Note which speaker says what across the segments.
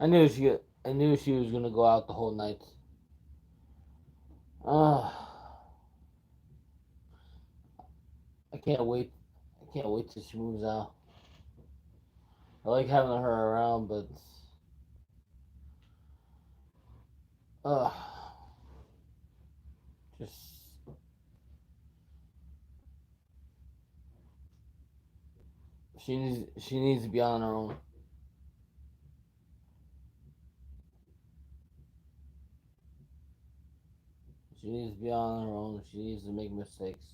Speaker 1: I knew she was gonna go out the whole night. Uh, I can't wait. I can't wait till she moves out. I like having her around, but uh, just she needs to be on her own. She needs to be on her own. She needs to make mistakes.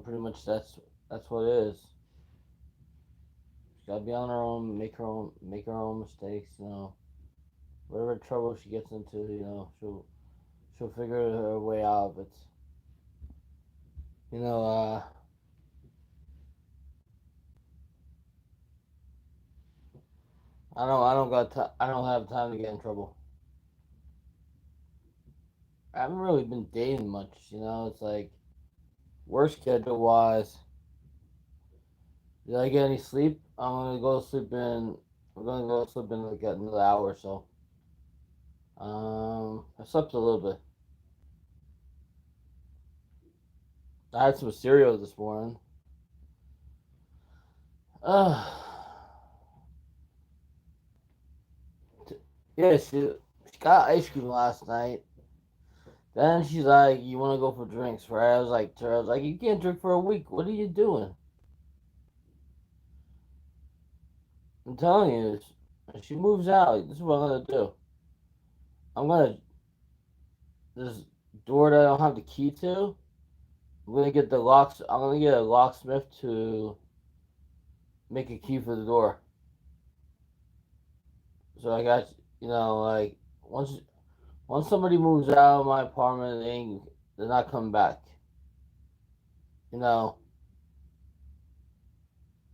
Speaker 1: Pretty much that's what it is. She's gotta be on her own, make her own mistakes. Whatever trouble she gets into, she'll figure her way out of it. You know, uh, I don't have time to get in trouble. I haven't really been dating much. It's like work schedule wise. Did I get any sleep? I'm gonna go to sleep in like another hour or so. I slept a little bit. I had some cereal this morning. Uh, yeah, she got ice cream last night. Then she's like, "You want to go for drinks?" Right? I was like, "You can't drink for a week. What are you doing?" I'm telling you, if she moves out, this is what I'm gonna do. I'm gonna this door that I don't have the key to. I'm gonna get the locks. I'm gonna get a locksmith to make a key for the door. So I got like once somebody moves out of my apartment, they're not coming back. You know,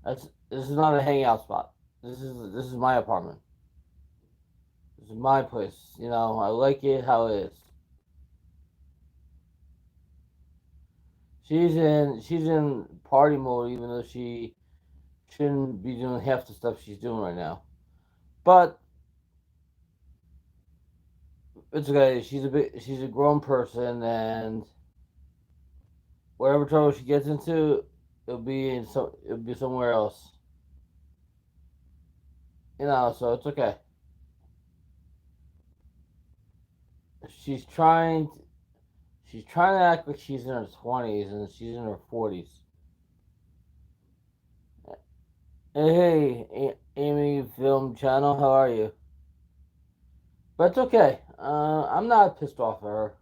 Speaker 1: this is not a hangout spot. This is my apartment. This is my place. I like it how it is. She's in party mode, even though she shouldn't be doing half the stuff she's doing right now. But it's okay. She's a grown person, and whatever trouble she gets into, it'll be somewhere else. So it's okay. She's trying she's trying to act like she's in her 20s and she's in her 40s. Hey, Amy Film Channel, how are you? But it's okay. I'm not pissed off at her.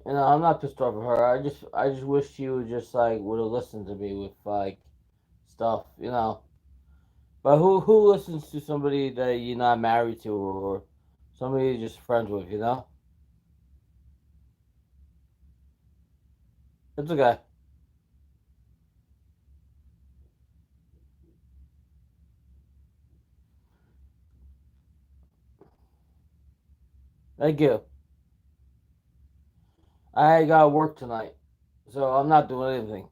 Speaker 1: I'm not pissed off at her. I just wish she would just like would have listened to me with like stuff. But who listens to somebody that you're not married to or somebody you're just friends with? It's okay. Thank you. I got work tonight, so I'm not doing anything.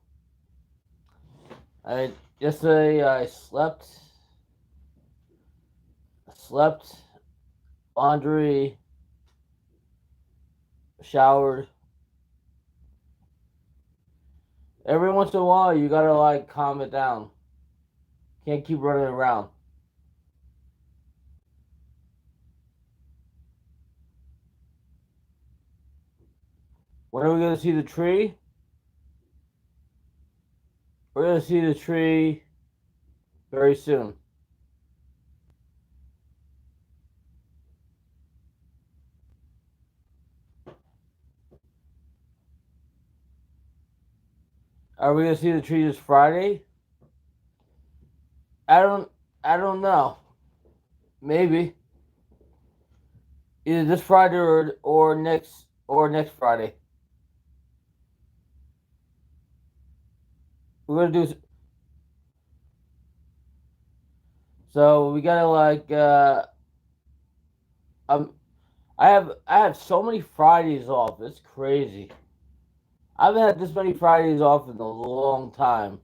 Speaker 1: I Yesterday I slept, laundry, showered. Every once in a while, you gotta like calm it down. Can't keep running around. When are we gonna see the tree? We're gonna see the tree very soon. Are we gonna see the tree this Friday? I don't. I don't know. Maybe either this Friday or next Friday. We're gonna do so. We gotta like. Um. I have so many Fridays off. It's crazy. I haven't had this many Fridays off in a long time.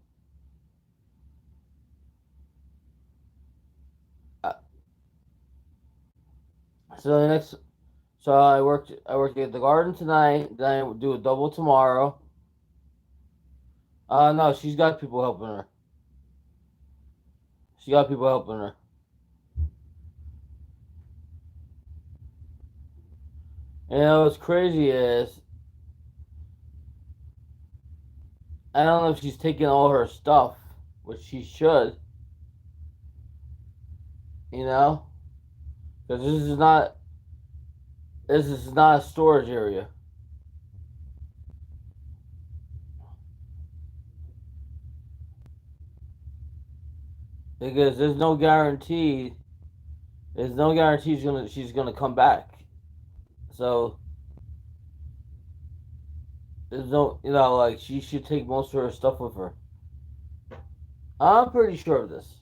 Speaker 1: So the next, so I worked at the garden tonight. Then I do a double tomorrow. No, she's got people helping her. She got people helping her. And what's crazy is I don't know if she's taking all her stuff, which she should. You know, because this is not a storage area. Because there's no guarantee she's gonna come back. So there's no, like she should take most of her stuff with her. I'm pretty sure of this.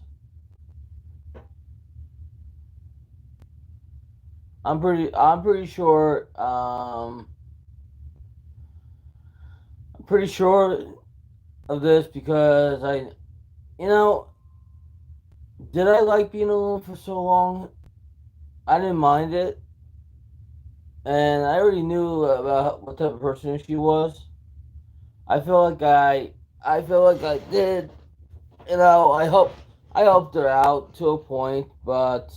Speaker 1: I'm pretty sure. I'm pretty sure of this because you know, did I like being alone for so long? I didn't mind it, and I already knew about what type of person she was. I feel like I feel like I did. I helped her out to a point, but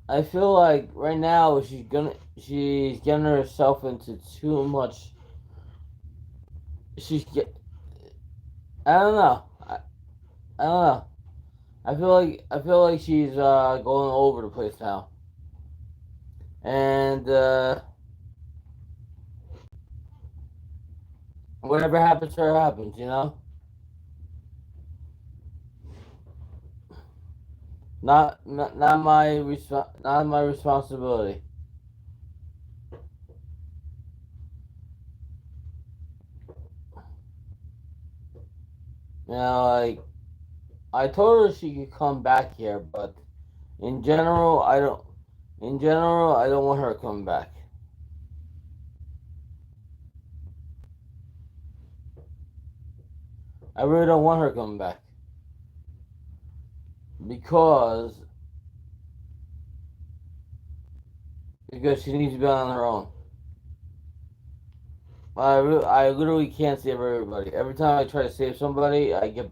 Speaker 1: I feel like right now she's getting herself into too much. She's get I don't know. I don't know. I feel like she's going over the place now, and whatever happens to her happens. Not my responsibility. Like I told her she could come back here, but in general, I don't. In general, I don't want her coming back. I really don't want her coming back because because she needs to be on her own. I literally can't save everybody. Every time I try to save somebody, I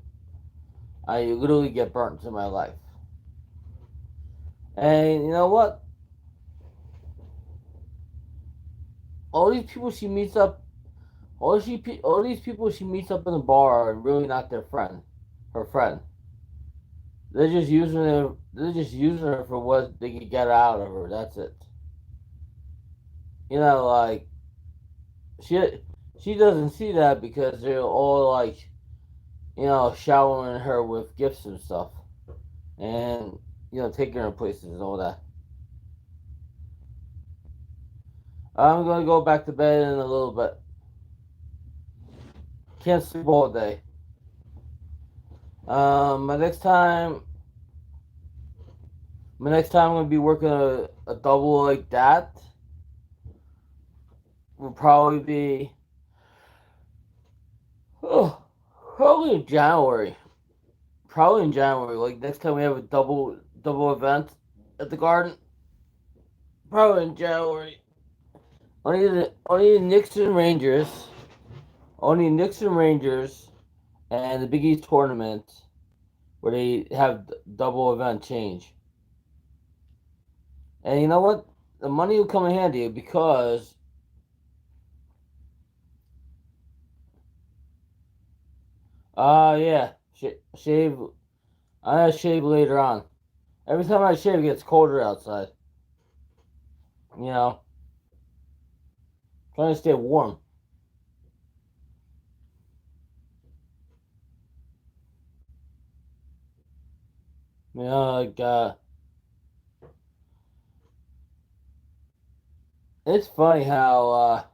Speaker 1: literally get burnt to my life. And you know what? All these people she meets up, all these people she meets up in the bar are really not her friend. They're just using her for what they can get out of her. That's it. Like she she doesn't see that because they're all like showering her with gifts and stuff, and taking her places and all that. I'm gonna go back to bed in a little bit. Can't sleep all day. My next time, I'm gonna be working a double like that. Will probably be oh, probably in January. Probably in January. Like next time we have a double event at the garden. Probably in January. Only the Knicks and Rangers. Only Knicks and Rangers and the Big East tournament where they have double event change. And you know what? The money will come in handy because yeah, shave. I gotta shave later on. Every time I shave, it gets colder outside. You know, trying to stay warm. Like it's funny how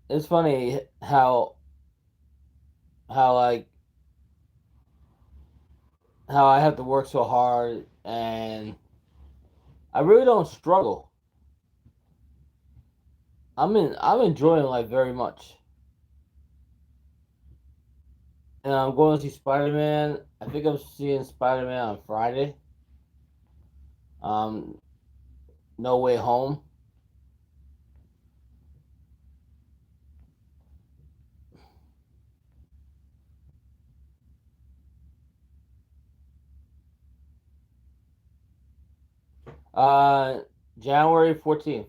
Speaker 1: it's funny how like how I have to work so hard and I really don't struggle. I'm enjoying life very much. and I'm going to see Spider Man. I think I'm seeing Spider Man on Friday. Um, No Way Home. Uh, January 14th.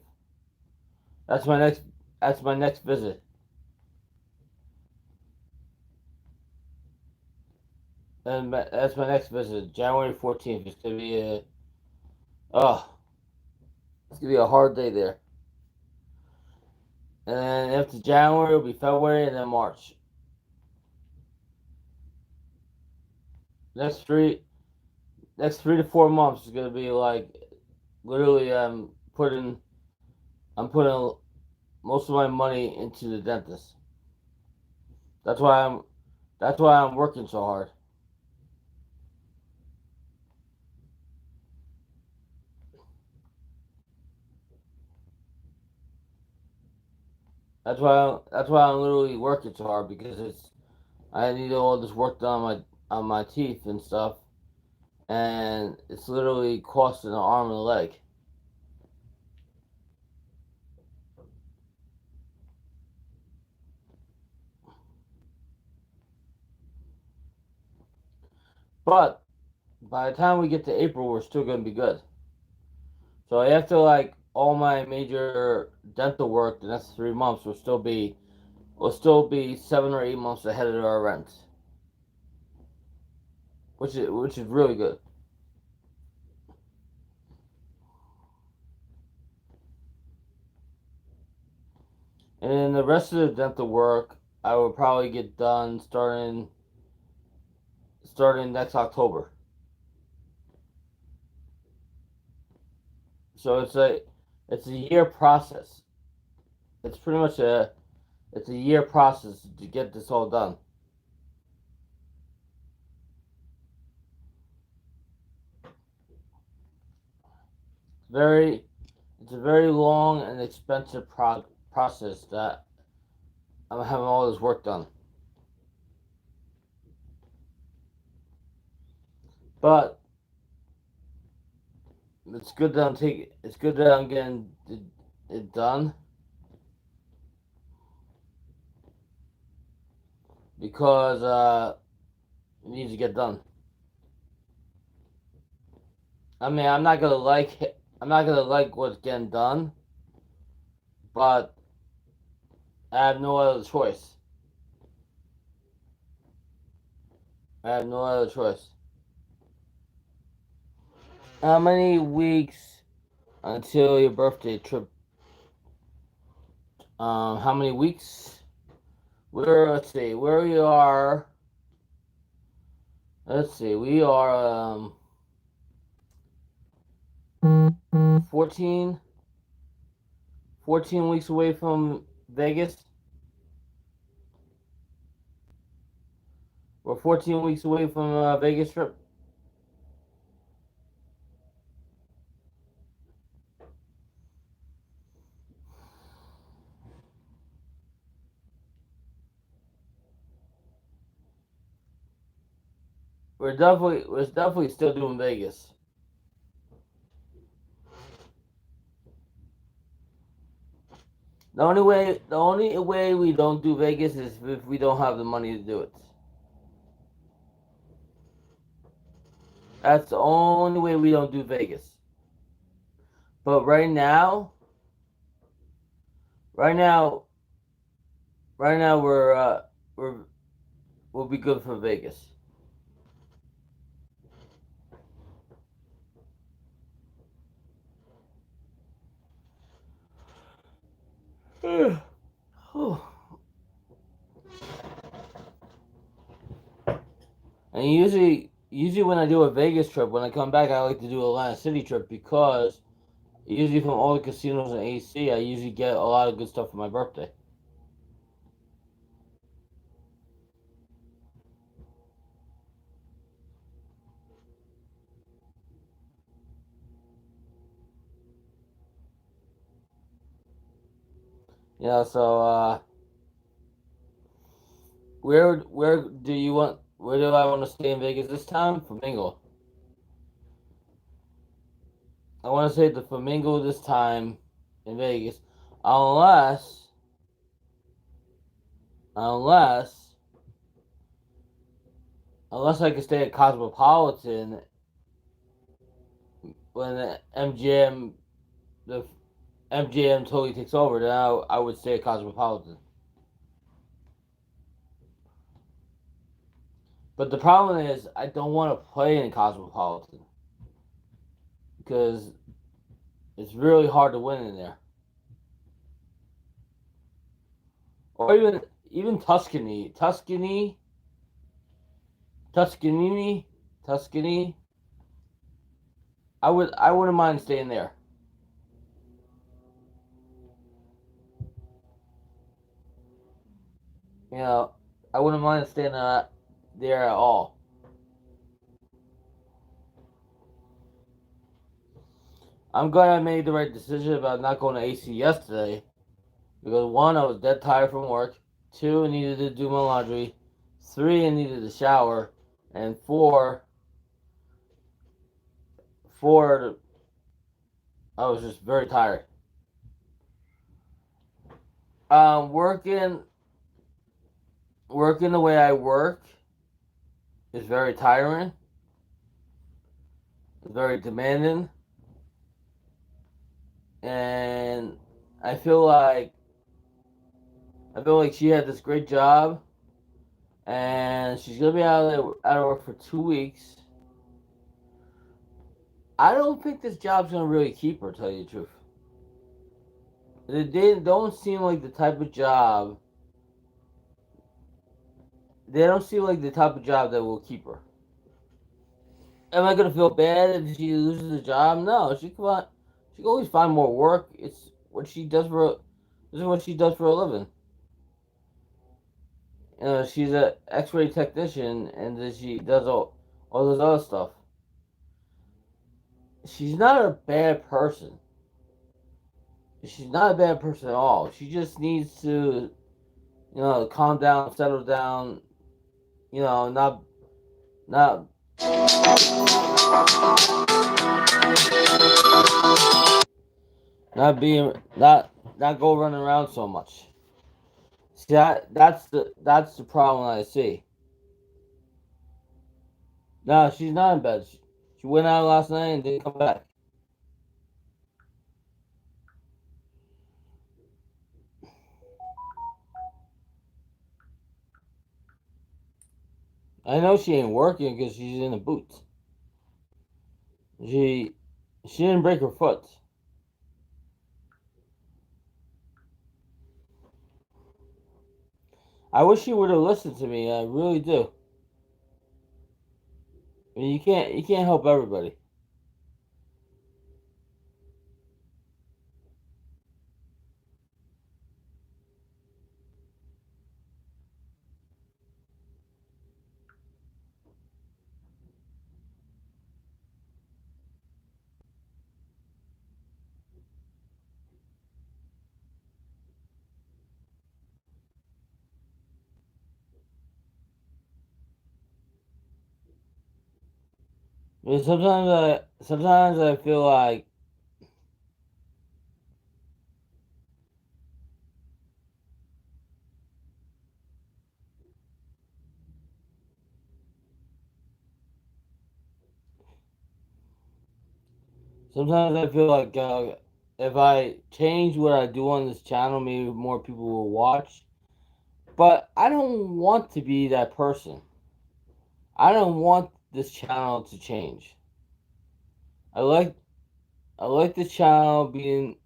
Speaker 1: That's my next. That's my next visit, and that's my next visit. January 14th. It's gonna be a. Oh, it's gonna be a hard day there. And then after January, it'll be February, and then March. Next three, next 3 to 4 months is gonna be like literally. I'm putting most of my money into the dentist. That's why I'm, that's why I'm working so hard. That's why I'm literally working so hard because I need all this work done on my teeth and stuff, and it's literally costing an arm and a leg. But by the time we get to April, we're still gonna be good. So after like all my major dental work, the next 3 months will still be 7 or 8 months ahead of our rent, which is really good. And then the rest of the dental work, I will probably get done starting next October. So it's a year process. It's pretty much a year process to get this all done. Very it's a very long and expensive process that I'm having all this work done. But it's good that I'm getting it done because it needs to get done. I mean, I'm not gonna like what's getting done, but I have no other choice. I have no other choice. How many weeks until your birthday trip? How many weeks? Let's see, where we are. Let's see, we are 14, 14 weeks away from Vegas. We're 14 weeks away from Vegas trip. We're definitely still doing Vegas. The only way we don't do Vegas is if we don't have the money to do it. That's the only way we don't do Vegas. But right now, right now we're we'll be good for Vegas. And usually when I do a Vegas trip, when I come back, I like to do a Atlantic City trip because usually from all the casinos in AC, I usually get a lot of good stuff for my birthday. You know, so where do I want to stay in Vegas this time? Flamingo. I want to stay at the Flamingo this time in Vegas, unless unless unless I can stay at Cosmopolitan when the MGM totally takes over. Then I would stay at Cosmopolitan. But the problem is I don't want to play in Cosmopolitan because it's really hard to win in there. Or even Tuscany, Tuscany. I wouldn't mind staying there. You know, I wouldn't mind staying there at all. I'm glad I made the right decision about not going to AC yesterday because one, I was dead tired from work. Two, I needed to do my laundry. Three, I needed to shower, and four, I was just very tired. Working working the way I work is very tiring. It's very demanding, and I feel like I feel like she had this great job, and she's gonna be out of work for 2 weeks. I don't think this job's gonna really keep her. To tell you the truth, they don't seem like the type of job. They don't seem like the type of job that will keep her. Am I gonna feel bad if she loses the job? No, she can always find more work. It's what she does for. This is what she does for a living. She's an X-ray technician, and then she does all this other stuff. She's not a bad person. She's not a bad person at all. She just needs to, calm down, settle down. Not not being not go running around so much. See that's the problem I see. No, she's not in bed. She went out last night and didn't come back. I know she ain't working because she's in a boot. She she didn't break her foot. I wish she would have listened to me. I really do. I mean, you can't help everybody. I mean, sometimes I feel like if I change what I do on this channel, maybe more people will watch. But I don't want to be that person. I don't want this channel to change. I like I like this channel being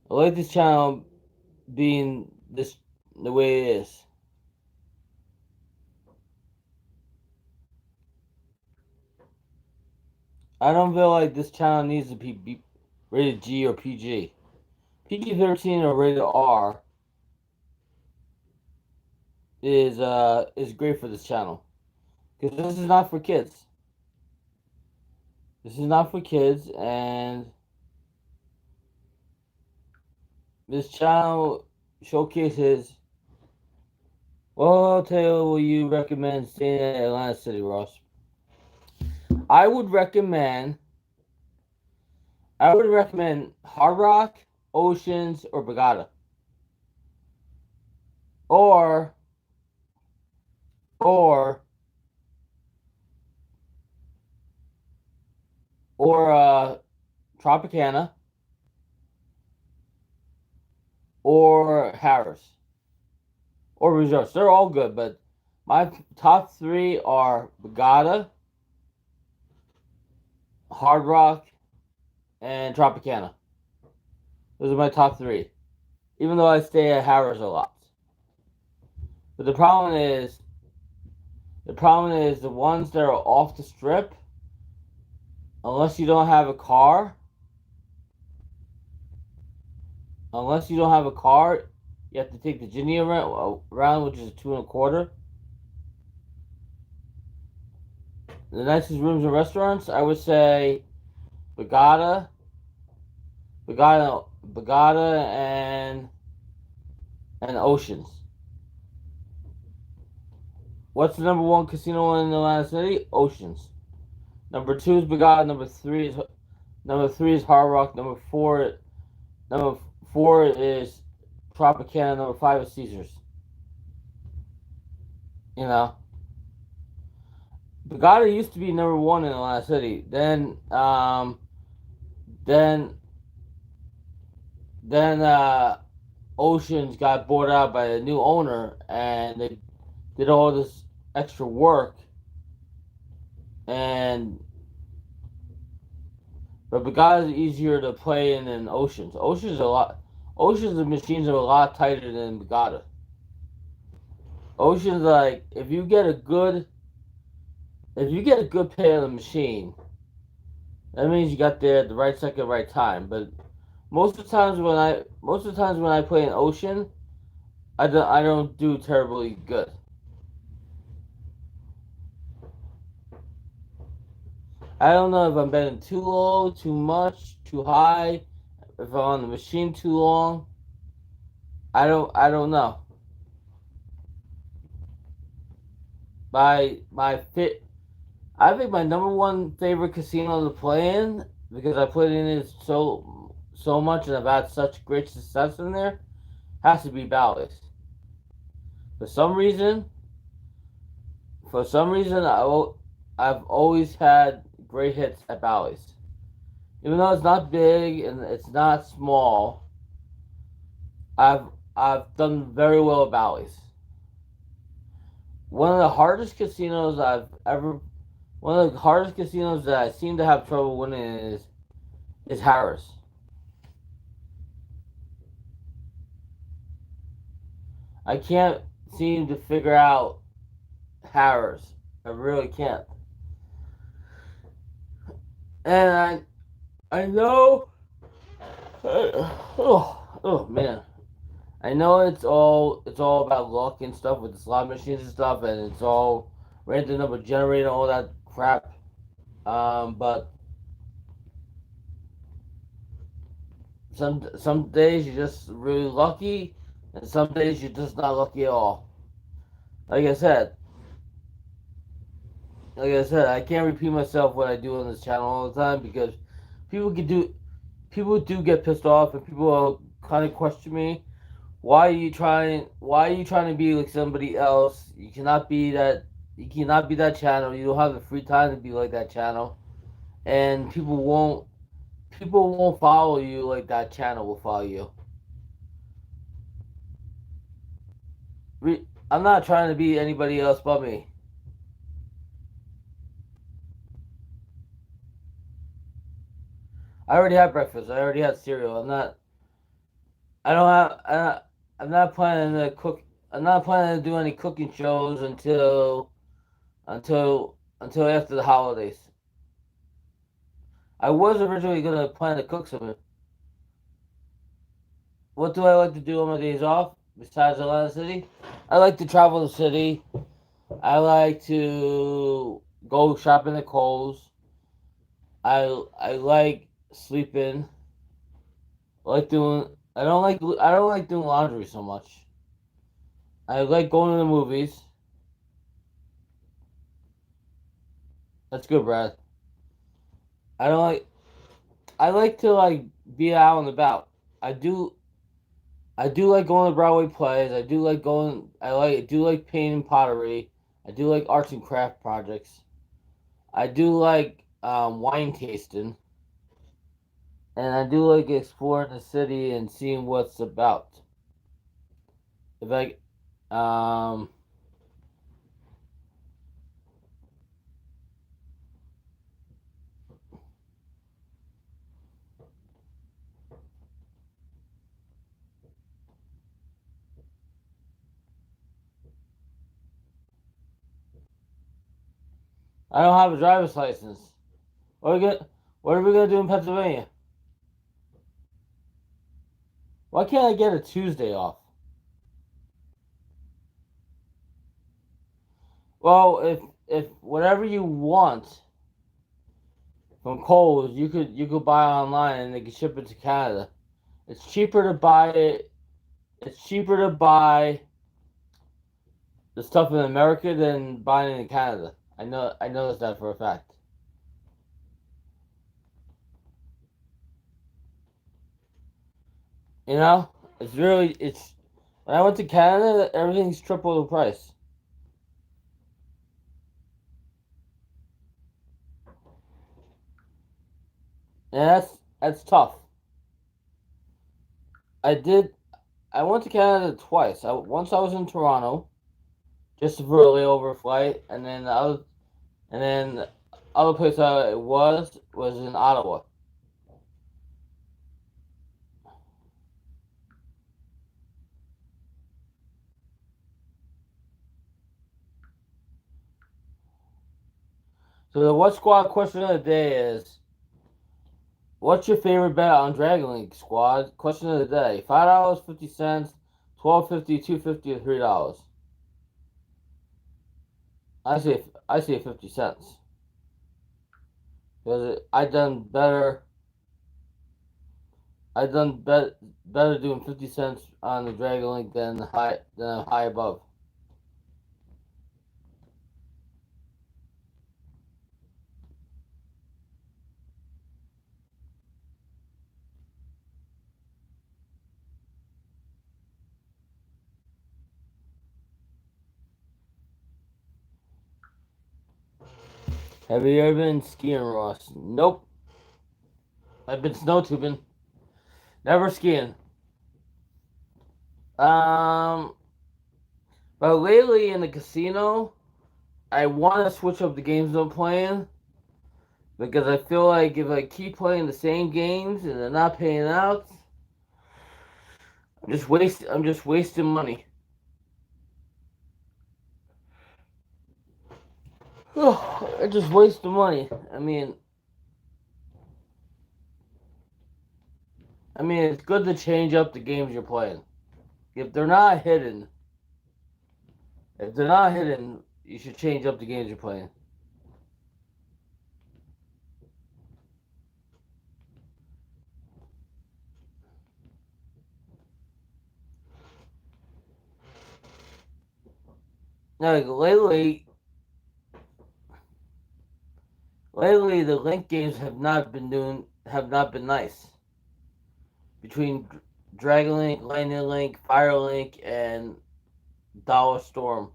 Speaker 1: I like this channel being this the way it is. I don't feel like this channel needs to be rated G or PG. PG-13 or rated R is great for this channel because this is not for kids. This is not for kids, and This channel showcases. What hotel will you recommend staying at Atlantic City, Ross? I would recommend. I would recommend Hard Rock, Oceans, or Bagada, or or or Tropicana, or Harris, or Resorts. They're all good, but my top three are Bagada, Hard Rock, and Tropicana. Those are my top three. Even though I stay at Harris a lot, but the problem is the ones that are off the strip. Unless you don't have a car, you have to take the Ginny around, which is 2.25. The nicest rooms and restaurants, I would say Bagada, Bagada, and Oceans. What's the number one casino in Atlantic City? Oceans. Number two is Bagada. Number three is Hard Rock. Number four is Tropicana. Number five is Caesars. You know, Bagada used to be number one in Atlantic City. Then Oceans got bought out by a new owner, and they did all this extra work. And but Bagada is easier to play in than Oceans. Oceans the machines are a lot tighter than Bagada. Oceans, like, if you get a good pay on the machine, that means you got there at the right second, right time. But most of the times when I play an Ocean, I don't do terribly good. I don't know if I'm betting too low, too much, too high, if I'm on the machine too long. I don't know. My fit. I think my number one favorite casino to play in, because I played in it so much and I've had such great success in there, has to be Bally's. For some reason, I've always had great hits at Bally's. Even though it's not big and it's not small, I've I've done very well at Bally's. One of the hardest casinos I've ever One of the hardest casinos that I seem to have trouble winning is Harris. I can't seem to figure out Harris. I really can't. And I know. Oh man. I know it's all about luck and stuff with the slot machines and stuff, and it's all random number generator, all that crap. But some days you're just really lucky, and some days you're just not lucky at all. Like I said, I can't repeat myself what I do on this channel all the time, because people can do people do get pissed off, and people kind of question me. Why are you trying to be like somebody else? You cannot be that. You cannot be that channel. You don't have the free time to be like that channel, and people won't follow you like that channel will follow you. I'm not trying to be anybody else but me. I already had breakfast. I already had cereal. I'm not. I don't have. I'm not planning to cook. I'm not planning to do any cooking shows until after the holidays. I was originally gonna plan to cook something. What do I like to do on my days off besides Atlanta City? I like to travel the city. I like to go shopping at Kohl's. I like sleeping. I like doing. I don't like doing laundry so much. I like going to the movies. That's good, Brad. I don't like. I like to like be out and about. I do. I do like going to Broadway plays. I do like going. I do like painting pottery. I do like arts and craft projects. I do like wine tasting, and I do like exploring the city and seeing what's about. If I I don't have a driver's license. What are we gonna What are we gonna do in Pennsylvania? Why can't I get a Tuesday off? Well, if whatever you want from Kohl's, you could buy online and they can ship it to Canada. It's cheaper to buy it. It's cheaper to buy the stuff in America than buying it in Canada. I noticed that for a fact. You know, it's when I went to Canada, everything's triple the price, and that's tough. I did. I went to Canada twice. Once I was in Toronto, just for a layover flight, and then the other place I was in Ottawa. So the what squad question of the day is: what's your favorite bet on Dragon League squad? Question of the day: $5, 50 cents, 12.50, 2.50, or $3. I say 50 cents because I done better. I done better doing 50 cents on the Dragon League than high above. Have you ever been skiing, Ross? Nope. I've been snow tubing. Never skiing. Um, but lately in the casino, I want to switch up the games I'm playing because I feel like if I keep playing the same games and they're not paying out, I'm just wasting money. I just waste the money. I mean, it's good to change up the games you're playing. If they're not hidden, if they're not hidden, you should change up the games you're playing. Like lately the link games have not been nice between Dragon Link, Lightning Link, Fire Link, and Dollar Storm.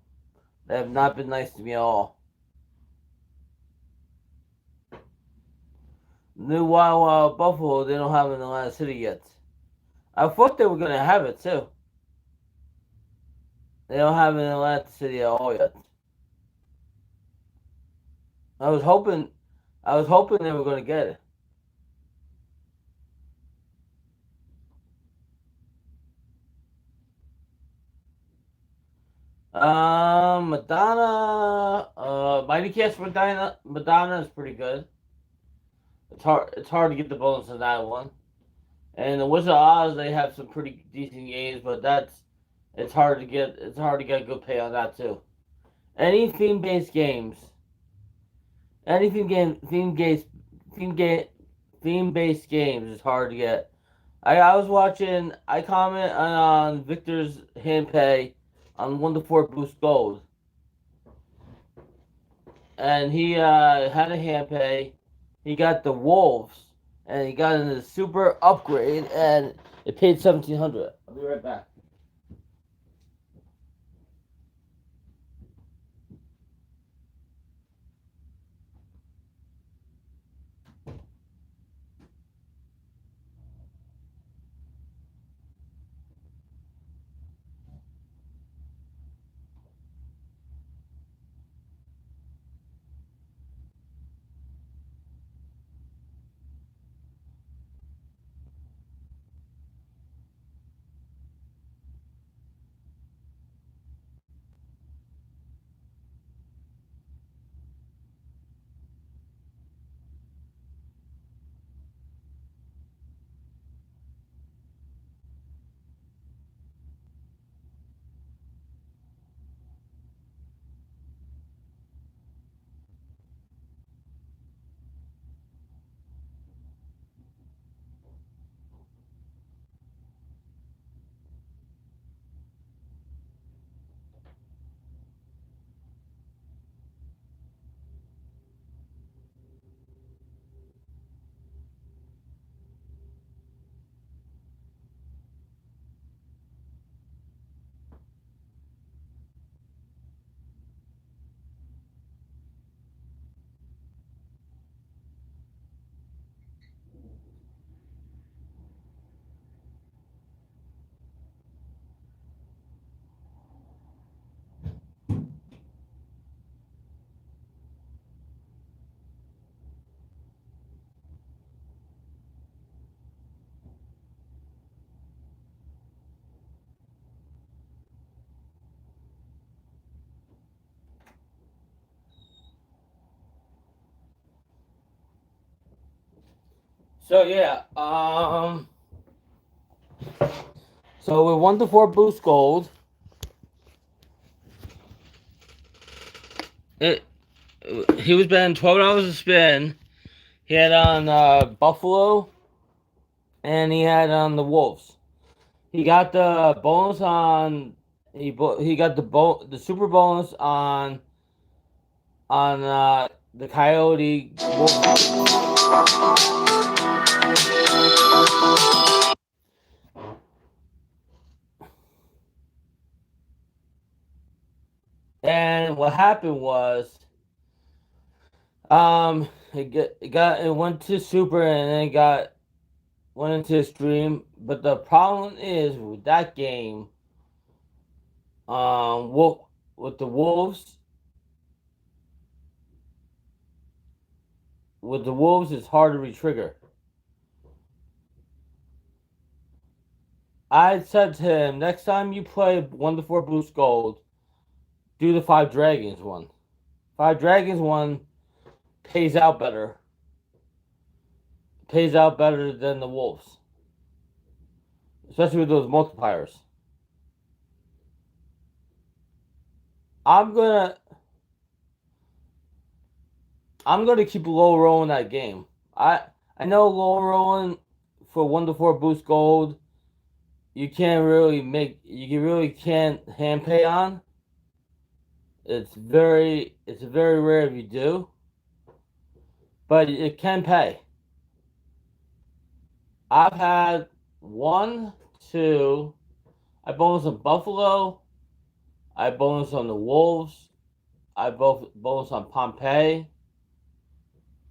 Speaker 1: They have not been nice to me at all. New Wild Wild Buffalo they don't have in Atlanta City yet. I thought they were gonna have it too. They don't have it in Atlanta City at all yet. I was hoping, I was hoping they were gonna get it. Madonna, Mighty Cast Madonna is pretty good. It's hard to get the bonus in that one. And the Wizard of Oz, they have some pretty decent games, but it's hard to get a good pay on that too. Any theme based games, anything game theme based theme based games is hard to get. I was watching. I comment on Victor's hand pay on 1 to 4 boost gold, and he had a hand pay. He got the wolves, and he got in the super upgrade, and it paid 1,700. I'll be right back. So yeah, so with 1 to 4 boost gold, it he was betting $12 a spin. He had on Buffalo, and he had on the Wolves. He got the bonus on he got the super bonus on the Coyote Wolves. And what happened was, it went to super, and then it got went into extreme. But the problem is with that game, with the Wolves, it's hard to retrigger. I said to him, next time you play 1 to 4 boost gold, do the Five Dragons one. Five Dragons one pays out better. Pays out better than the Wolves, especially with those multipliers. I'm gonna I'm gonna keep low rolling that game. I I know low rolling for 1 to 4 boost gold. You really can't hand pay on. It's very rare if you do, but it can pay. I've had one, two. I bonus on Buffalo. I bonus on the Wolves. I both bonus on Pompeii,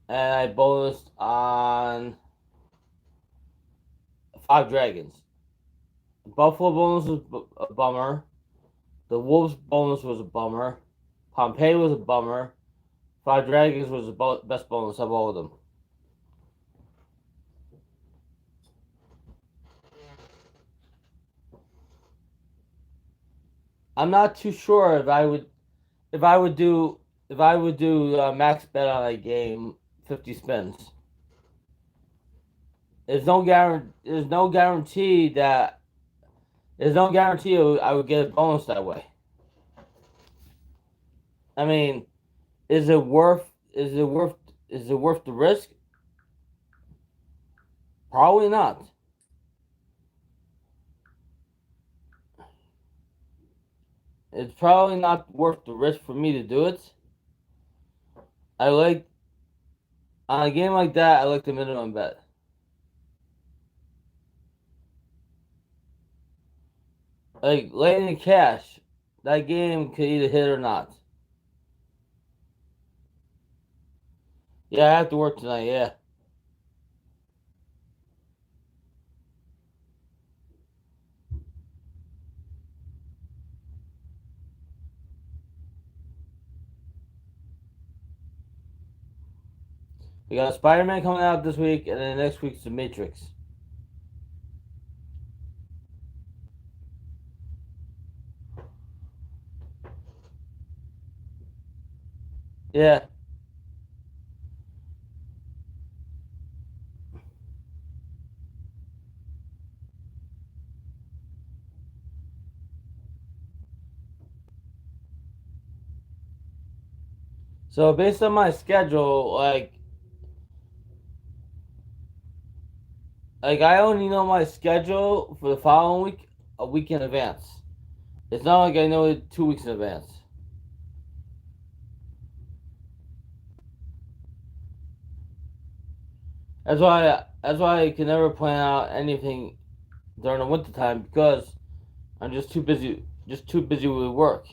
Speaker 1: and I bonused on Five Dragons. Buffalo bonus was a bummer. The Wolves bonus was a bummer. Pompeii was a bummer. Five Dragons was the best bonus of all of them. I'm not too sure if I would do max bet on a game 50 spins. There's no guarantee that there's no guarantee I would get a bonus that way. I mean, is it worth is it worth the risk? Probably not. it's probably not worth the risk for me to do it. I like on a game like that. I like the minimum bet. Like laying in cash, that game could either hit or not. Yeah, I have to work tonight. Yeah, we got Spider Man coming out this week, and then next week's The Matrix. Yeah. So based on my schedule, like I only know my schedule for the following week a week in advance. It's not like I know it 2 weeks in advance. That's why I can never plan out anything during the winter time because I'm just too busy with work.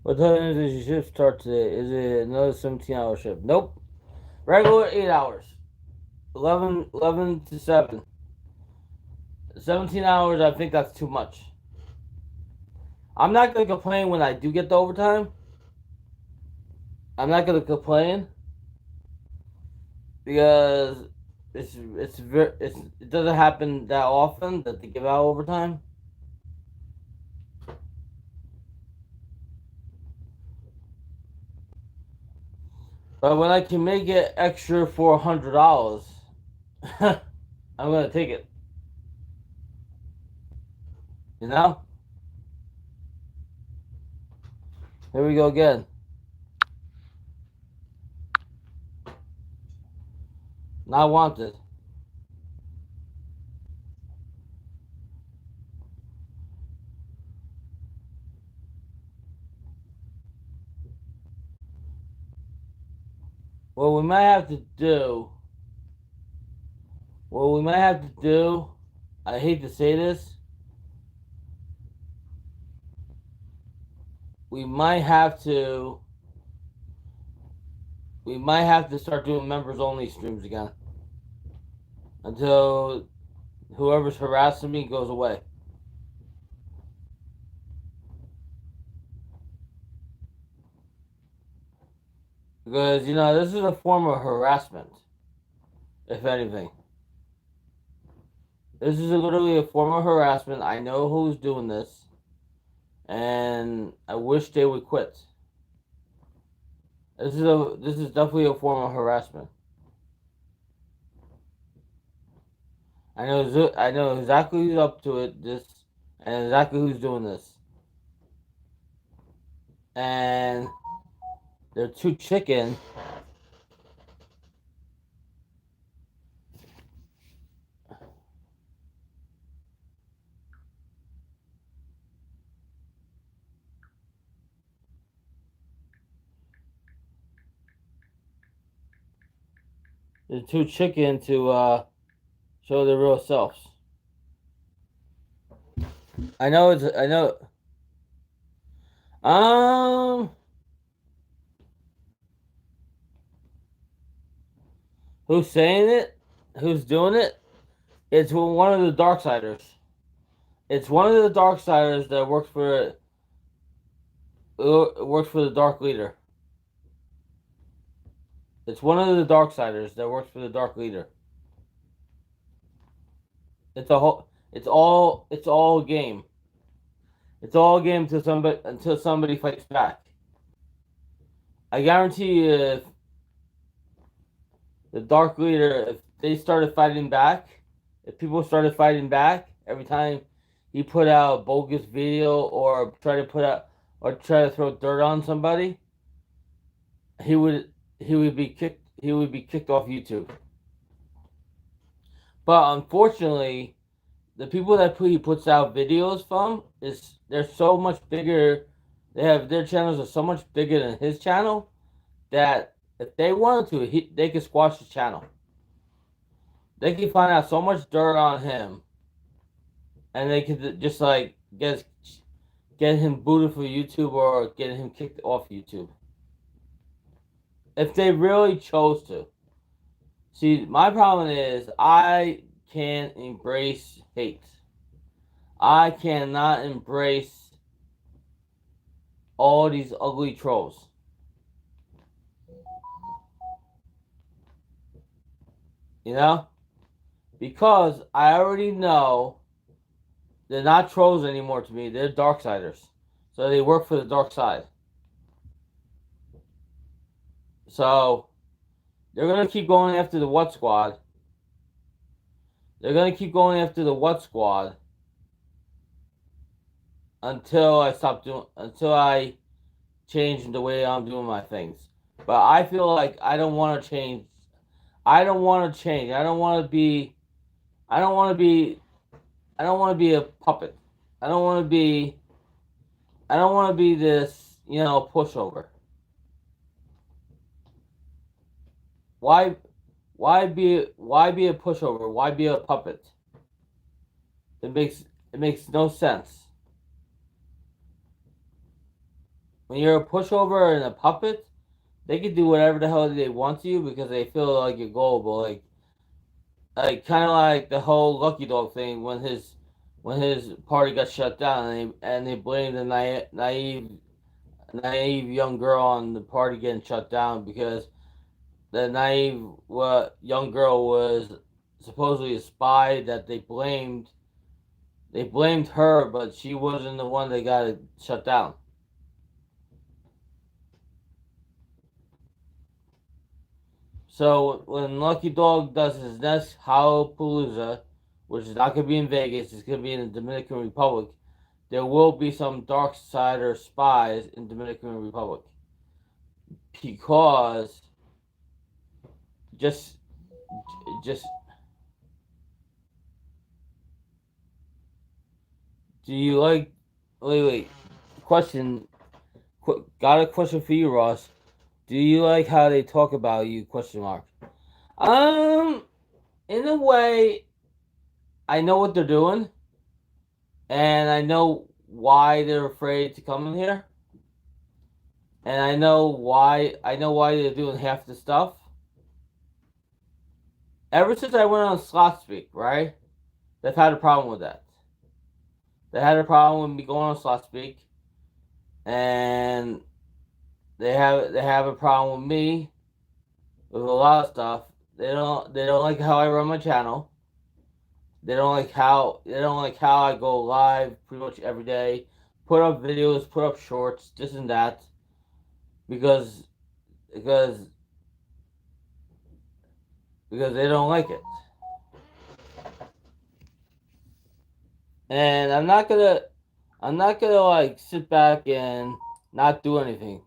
Speaker 1: What time does your shift start today? Is it another 17-hour shift? Nope. Regular 8 hours. 11 to 7. 17 hours, I think that's too much. I'm not going to complain when I do get the overtime. I'm not going to complain because it doesn't happen that often that they give out overtime. But when I can make it extra $400, I'm gonna take it. You know? Here we go again. Not wanted. What we might have to do. What we might have to do. I hate to say this. We might have to. We might have to start doing members only streams again until whoever's harassing me goes away. Because, this is a form of harassment, if anything. This is literally a form of harassment. I know who's doing this, and I wish they would quit. This is definitely a form of harassment. I know exactly who's up to it. And exactly who's doing this, and they're too chicken. They're too chicken to show their real selves. I know it's. I know. Um, who's saying it? Who's doing it? It's one of the Darksiders. It's one of the Darksiders that works for. It works for the Dark Leader. It's one of the Darksiders that works for the Dark Leader. It's a whole. It's all. It's all a game. It's all a game until somebody fights back. I guarantee you, if the Dark Leader, if they started fighting back, if people started fighting back every time he put out a bogus video or try to throw dirt on somebody, he would he would be kicked off YouTube. But unfortunately, the people that he puts out videos from is they're so much bigger. They have their channels are so much bigger than his channel that if they wanted to, they could squash his channel. They could find out so much dirt on him, and they could just like get him booted from YouTube or get him kicked off YouTube if they really chose to. See, my problem is I can't embrace hate. I cannot embrace all these ugly trolls. You know? Because I already know they're not trolls anymore to me. They're Darksiders. So they work for the dark side. So they're going to keep going after the What Squad. They're going to keep going after the What Squad until I change the way I'm doing my things. But I feel like I don't want to change. I don't want to change. I don't want to be. I don't want to be. I don't want to be a puppet. I don't want to be. I don't want to be this, pushover. Why? Why be a pushover? Why be a puppet? It makes no sense. When you're a pushover and a puppet, they can do whatever the hell they want to you because they feel like you're gullible. Like kind of like the whole Lucky Dog thing when his party got shut down and they blamed the naive young girl on the party getting shut down because the naive young girl was supposedly a spy that they blamed her, but she wasn't the one that got it shut down. So when Lucky Dog does his next Howlapalooza, which is not going to be in Vegas, it's going to be in the Dominican Republic, there will be some dark sider spies in Dominican Republic because just just do you like wait question got a question for you, Ross. Do you like how they talk about you? Question mark. Um, in a way, I know what they're doing, and I know why they're afraid to come in here, and I know why they're doing half the stuff. Ever since I went on Slot Speak, right? They've had a problem with that. They had a problem with me going on Slot Speak, and they have a problem with me with a lot of stuff. They don't like how I run my channel. They don't like how I go live pretty much every day, put up videos, put up shorts, this and that, because because because they don't like it. And I'm not gonna like sit back and not do anything.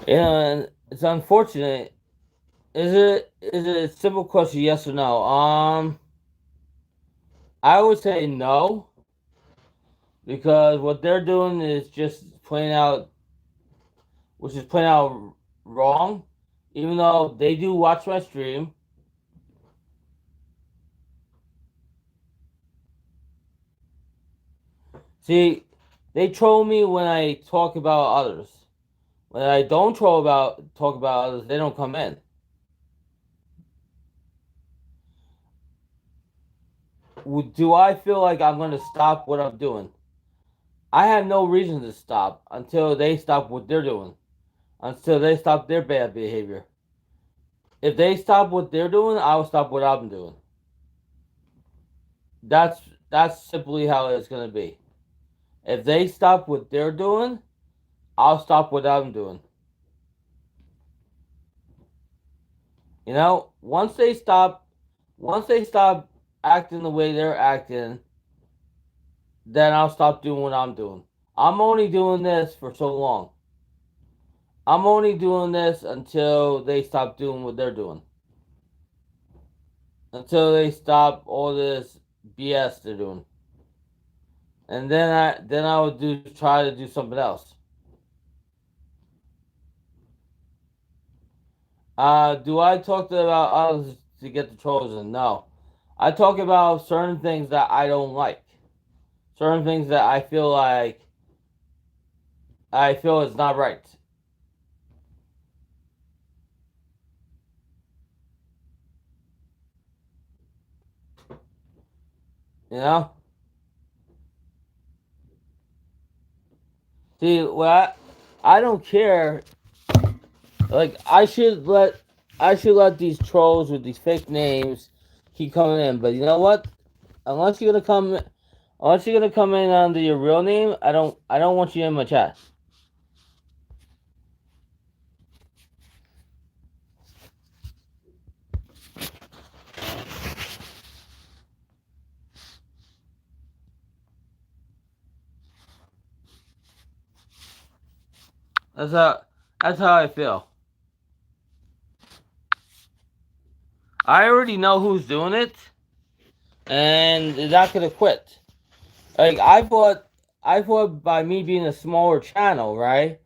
Speaker 1: And it's unfortunate. Is it a simple question? Yes or no? I would say no because what they're doing is just plain out, which is plain out wrong. Even though they do watch my stream, see, they troll me when I talk about others. When I don't talk about others, they don't come in. Do I feel like I'm going to stop what I'm doing? I have no reason to stop until they stop what they're doing. Until they stop their bad behavior. If they stop what they're doing, I will stop what I'm doing. That's that's simply how it's gonna be. If they stop what they're doing, I'll stop what I'm doing. You know, once they stop acting the way they're acting, then I'll stop doing what I'm doing. I'm only doing this for so long. I'm only doing this until they stop doing what they're doing. Until they stop all this BS they're doing. And then I would try to do something else. Do I talk about others to get the trolls in? No. I talk about certain things that I don't like. Certain things that I feel is not right. You know? See, I don't care. Like I should let these trolls with these fake names keep coming in. But you know what? Unless you're gonna come, unless you're gonna come in under your real name, I don't want you in my chat. That's how that's how I feel. I already know who's doing it, and they're not gonna quit. Like I thought by me being a smaller channel, right,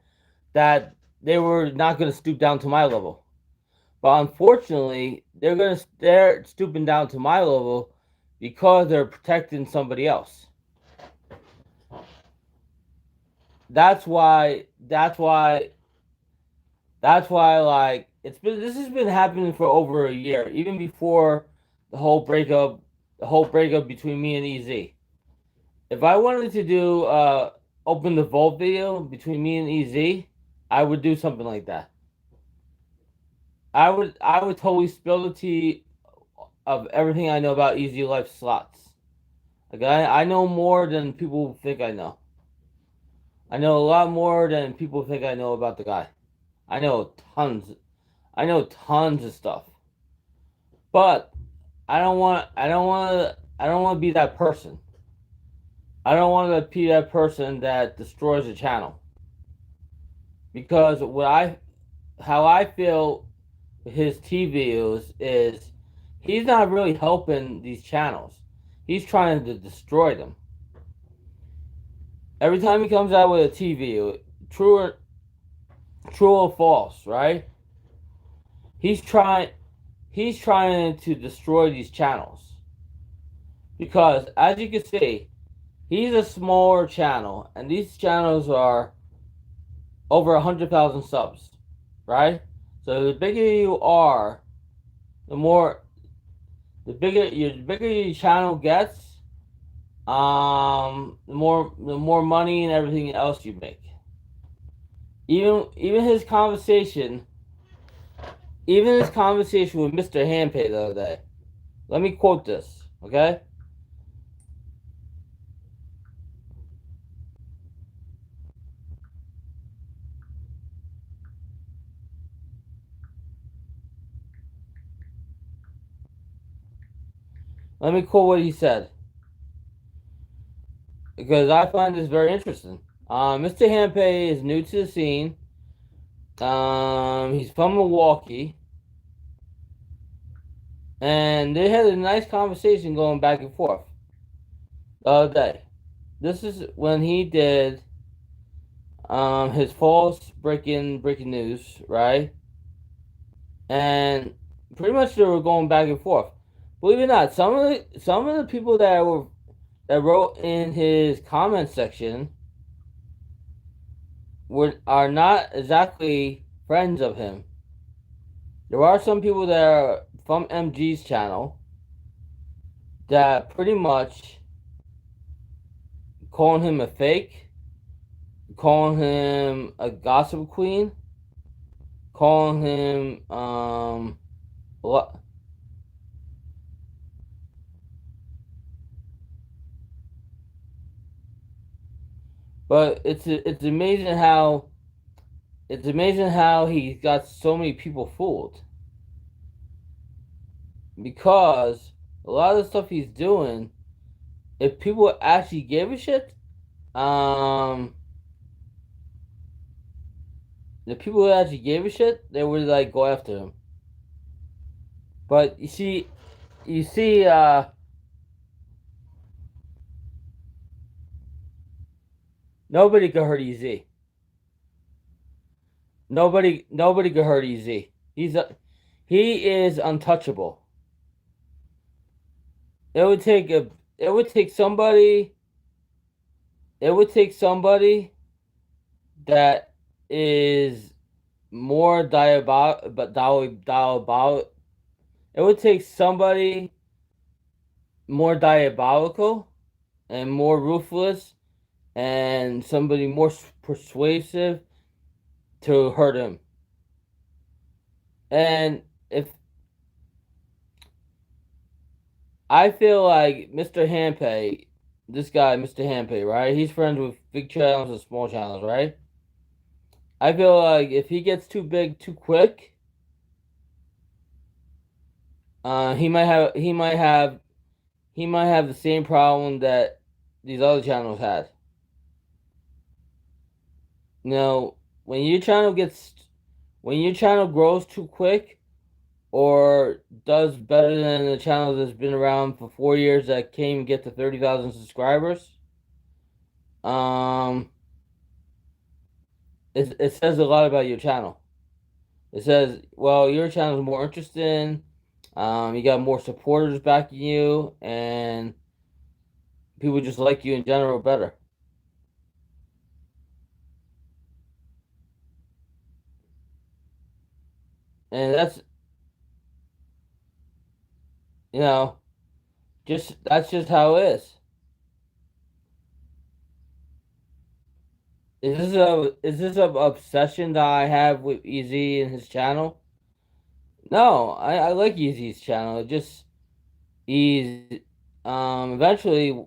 Speaker 1: that they were not gonna stoop down to my level. But unfortunately, they're stooping down to my level because they're protecting somebody else. That's why. That's why. Like this has been happening for over a year, even before the whole breakup, the whole breakup between me and EZ. If I wanted to do open the vault video between me and EZ, I would do something like that. I would totally spill the tea of everything I know about Easy Life slots. Like I know more than people think I know. I know a lot more than people think I know about the guy. I know tons. I know tons of stuff. But I don't want to be that person. I don't want to be that person that destroys a channel. Because how I feel his TV is he's not really helping these channels. He's trying to destroy them. Every time he comes out with a TV, true or false, right? He's trying he's trying to destroy these channels. Because as you can see, he's a smaller channel and these channels are over 100,000 subs, right? So the bigger you are, the more the bigger your channel gets, the more money and everything else you make. Even his conversation, even his conversation with Mr. Handpay the other day. Let me quote this, okay? Let me quote what he said because I find this very interesting. Mr. Handpay is new to the scene. He's from Milwaukee, and they had a nice conversation going back and forth the other day. This is when he did his false breaking news, right? And pretty much they were going back and forth. Believe it or not, some of the people that wrote in his comment section are not exactly friends of him. There are some people that are from MG's channel that pretty much calling him a fake, calling him a gossip queen, calling him what? But it's amazing how he got so many people fooled because a lot of the stuff he's doing, if people actually gave a shit, um, the people who actually gave a shit, they would like go after him. But you see, nobody could hurt EZ. Nobody could hurt EZ. He is untouchable. It would take a, it would take somebody, it would take somebody that is more diabolical. It would take somebody more diabolical and more ruthless and somebody more persuasive to hurt him. And if I feel like Mr. Handpay, this guy, Mr. Handpay, right? He's friends with big channels and small channels, right? I feel like if he gets too big too quick, he might have the same problem that these other channels had. You know, when your channel grows too quick or does better than the channel that's been around for 4 years that can't even get to 30,000 subscribers, um, it says a lot about your channel. It says, well, your channel is more interesting. You got more supporters backing you, and people just like you in general better. And you know, that's just how it is. Is this a obsession that I have with EZ and his channel? No, I like EZ's channel. It just he's eventually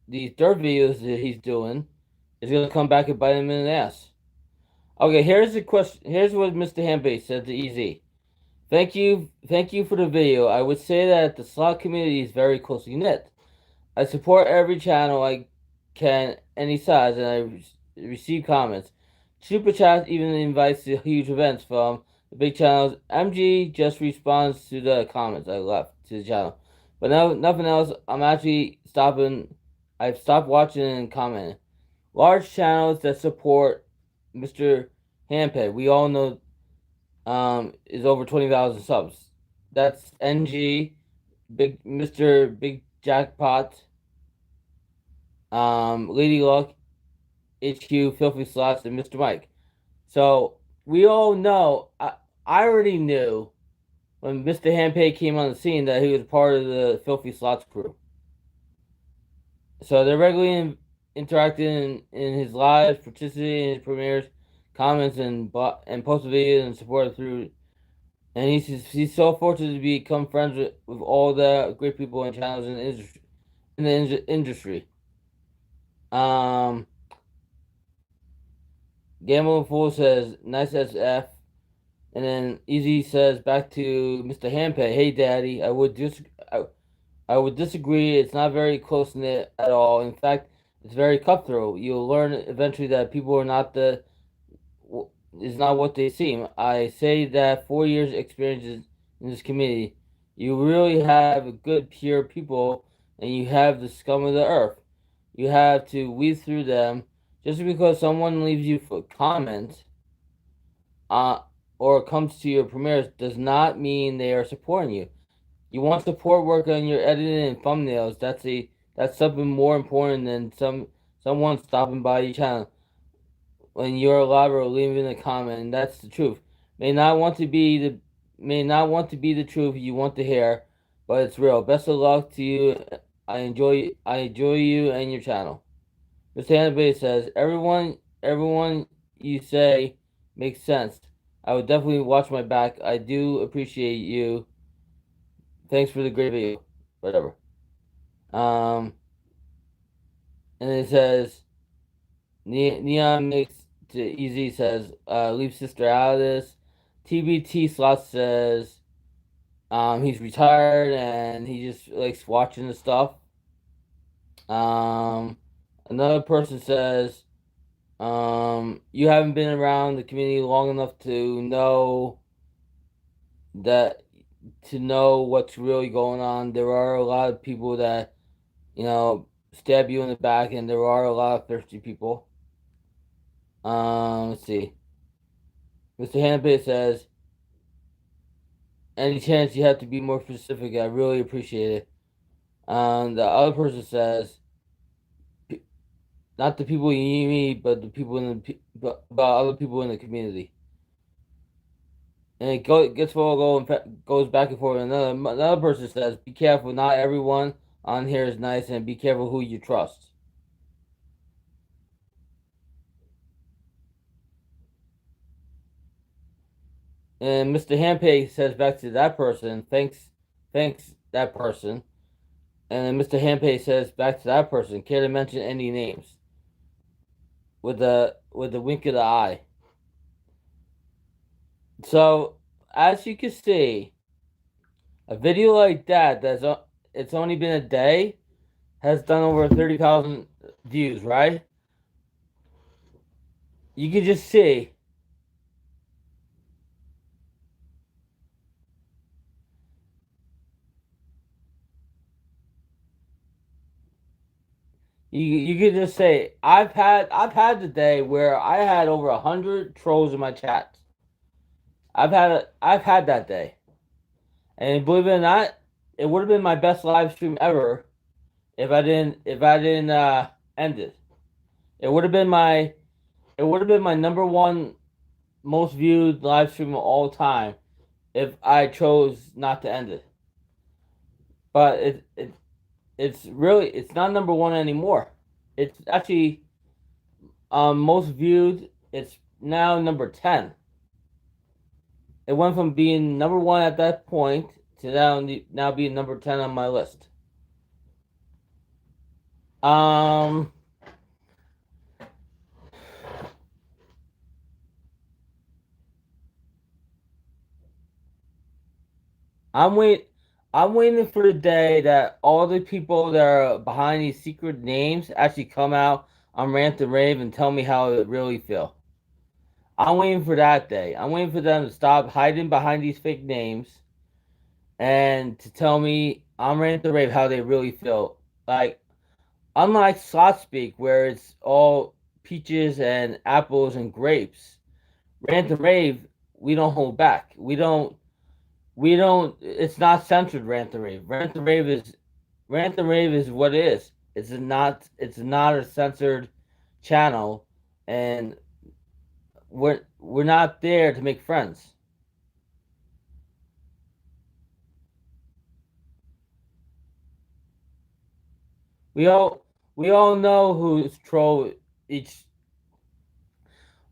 Speaker 1: these dirt videos that he's doing is gonna come back and bite him in the ass. Okay, here's the question. Here's what Mr. Handbase said to EZ. Thank you for the video. I would say that the slot community is very closely knit. I support every channel I can, any size, and I receive comments. Super Chat even invites to huge events from the big channels. MG just responds to the comments I left to the channel. But no, nothing else. I'm actually stopping. I've stopped watching and commenting. Large channels that support Mr. Handpay, we all know, is over 20,000 subs. That's NG, Big Mr. Big Jackpot, Lady Luck, HQ, Filthy Slots, and Mr. Mike. So we all know. I already knew when Mr. Handpay came on the scene that he was part of the Filthy Slots crew. So they're regularly interacting in his lives, participating in his premieres, comments, and post videos and support through. And he's so fortunate to become friends with all the great people and channels in the industry. In the industry. Um, Gambling Fool says, nice SF. And then Easy says back to Mr. Handpay, hey daddy, I would disagree. It's not very close knit at all. In fact, it's very cutthroat. You'll learn eventually that people are not is not what they seem. I say that 4 years experiences in this community, you really have good, pure people, and you have the scum of the earth. You have to weed through them. Just because someone leaves you for comment, uh, or comes to your premieres does not mean they are supporting you. You want support work on your editing and thumbnails. That's something more important than someone stopping by your channel when you're live or leaving a comment. And that's the truth. May not want to be the may not want to be the truth you want to hear, but it's real. Best of luck to you. I enjoy you and your channel. Mr. Hannibal says, everyone you say makes sense. I would definitely watch my back. I do appreciate you. Thanks for the great video. Whatever. Um, and it says, Neon Mix to Easy says, leave sister out of this. TBT Slot says, he's retired and he just likes watching the stuff. Um, another person says, you haven't been around the community long enough that to know what's really going on. There are a lot of people that stab you in the back, and there are a lot of thirsty people. Let's see. Mr. Hannibal says, any chance you have to be more specific, I really appreciate it. The other person says, not the people you meet, but the people but other people in the community. And gets all goes back and forth. Another person says, be careful. Not everyone on here is nice, and be careful who you trust. And Mr. Handpay says back to that person, thanks that person. And then Mr. Handpay says back to that person, care to mention any names? With the wink of the eye. So as you can see, a video like that's it's only been a day has done over 30,000 views, right? You can just see you could just say I've had the day where I had over 100 trolls in my chat. I've had that day, and believe it or not, it would have been my best live stream ever if I didn't end it. It would have been my it would have been my number one most viewed live stream of all time if I chose not to end it. But it's not number one anymore. It's actually most viewed. It's now number 10. It went from being number one at that point to now being number 10 on my list. Um, I'm wait. I'm waiting for the day that all the people that are behind these secret names actually come out on Rant and Rave and tell me how it really feel. I'm waiting for that day. I'm waiting for them to stop hiding behind these fake names and to tell me on Rant and Rave how they really feel. Like, unlike Slot Speak, where it's all peaches and apples and grapes, Rant and Rave, we don't hold back. We don't. It's not censored. Rant and Rave. Rant and Rave is what it is. It's not. It's not a censored channel, and we're not there to make friends. We all we all know who's troll each.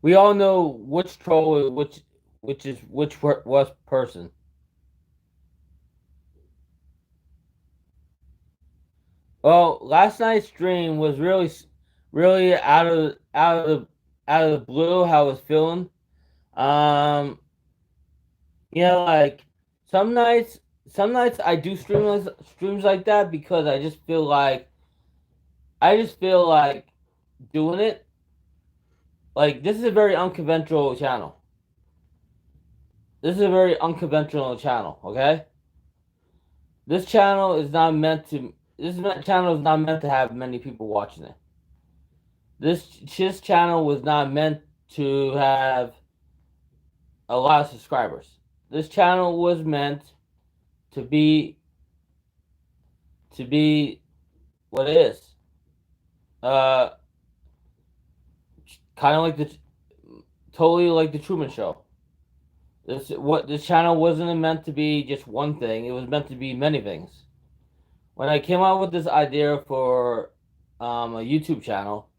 Speaker 1: We all know which troll which is which was person. Well, last night's stream was really out of the blue. How I was feeling. Um, like some nights, some nights I do streams like that because I just feel like doing it. like this is a very unconventional channel. This is a very unconventional channel. Okay, this channel is not meant to. Channel is not meant to have many people watching it. This channel was not meant to have a lot of subscribers. This channel was meant to be to be what it is. Uh, kind of like the totally like the Truman Show. This channel wasn't meant to be just one thing. It was meant to be many things. When I came out with this idea for a YouTube channel,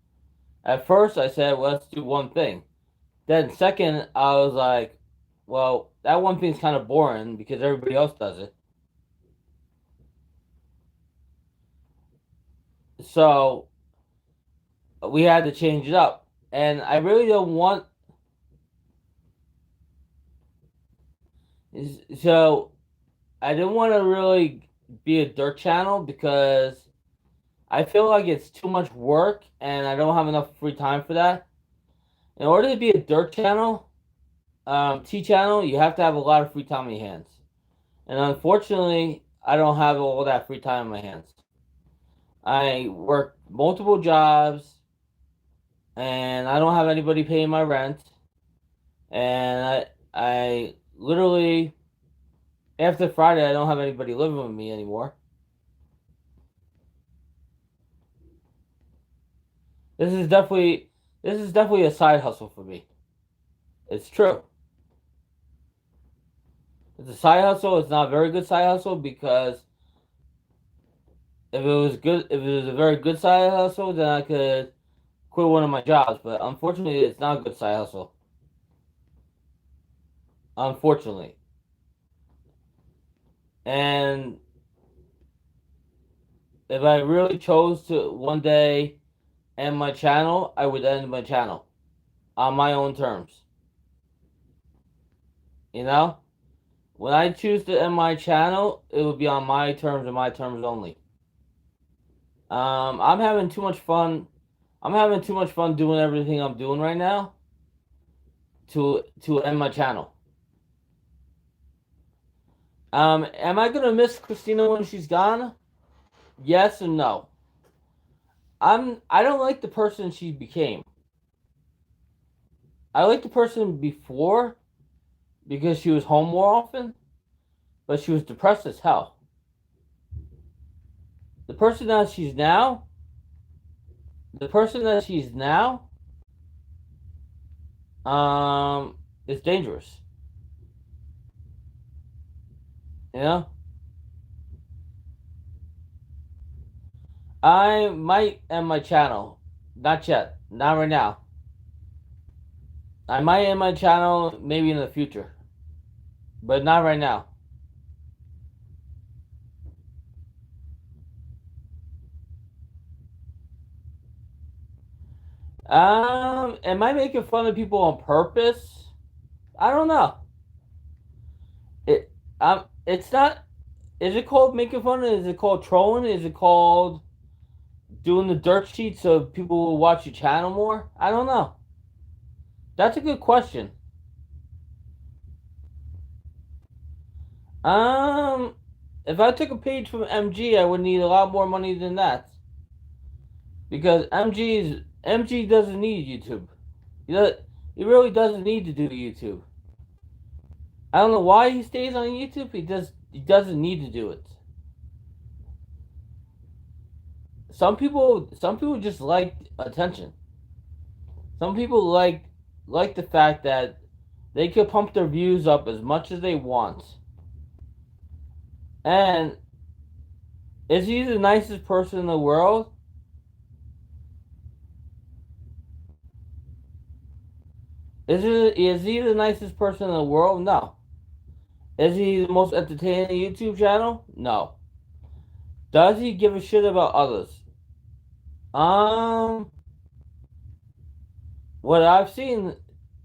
Speaker 1: at first I said, well, let's do one thing. Then second, I was like, well, that one thing's kind of boring because everybody else does it. So we had to change it up. And I really don't want. So I didn't want to really be a dirt channel because I feel like it's too much work and I don't have enough free time for that. In order to be a dirt channel, T channel, you have to have a lot of free time in your hands. And unfortunately, I don't have all that free time in my hands. I work multiple jobs and I don't have anybody paying my rent. And I literally, after Friday, I don't have anybody living with me anymore. This is definitely a side hustle for me. It's true. It's a side hustle. It's not a very good side hustle because if it was a very good side hustle, then I could quit one of my jobs. But unfortunately, it's not a good side hustle. Unfortunately, and if I really chose to one day end my channel, I would end my channel on my own terms. You know, when I choose to end my channel, it would be on my terms and my terms only. I'm having too much fun. I'm having too much fun doing everything I'm doing right now to end my channel. Am I gonna miss Christina when she's gone? Yes and no. I don't like the person she became. I like the person before because she was home more often, but she was depressed as hell. The person that she's now, the person that she's now, is dangerous. You know, I might end my channel. Not yet. Not right now. I might end my channel maybe in the future, but not right now. Am I making fun of people on purpose? I don't know. It it's not. Is it called making fun? Is it called trolling? Is it called doing the dirt sheet so people will watch your channel more? I don't know. That's a good question. Um, if I took a page from MG, I would need a lot more money than that because MG doesn't need YouTube. He really doesn't need to do YouTube. I don't know why he stays on YouTube. He doesn't need to do it. Some people just like attention. Some people like the fact that they could pump their views up as much as they want. And is he the nicest person in the world? Is he the nicest person in the world? No. Is he the most entertaining YouTube channel? No. Does he give a shit about others? Um, what I've seen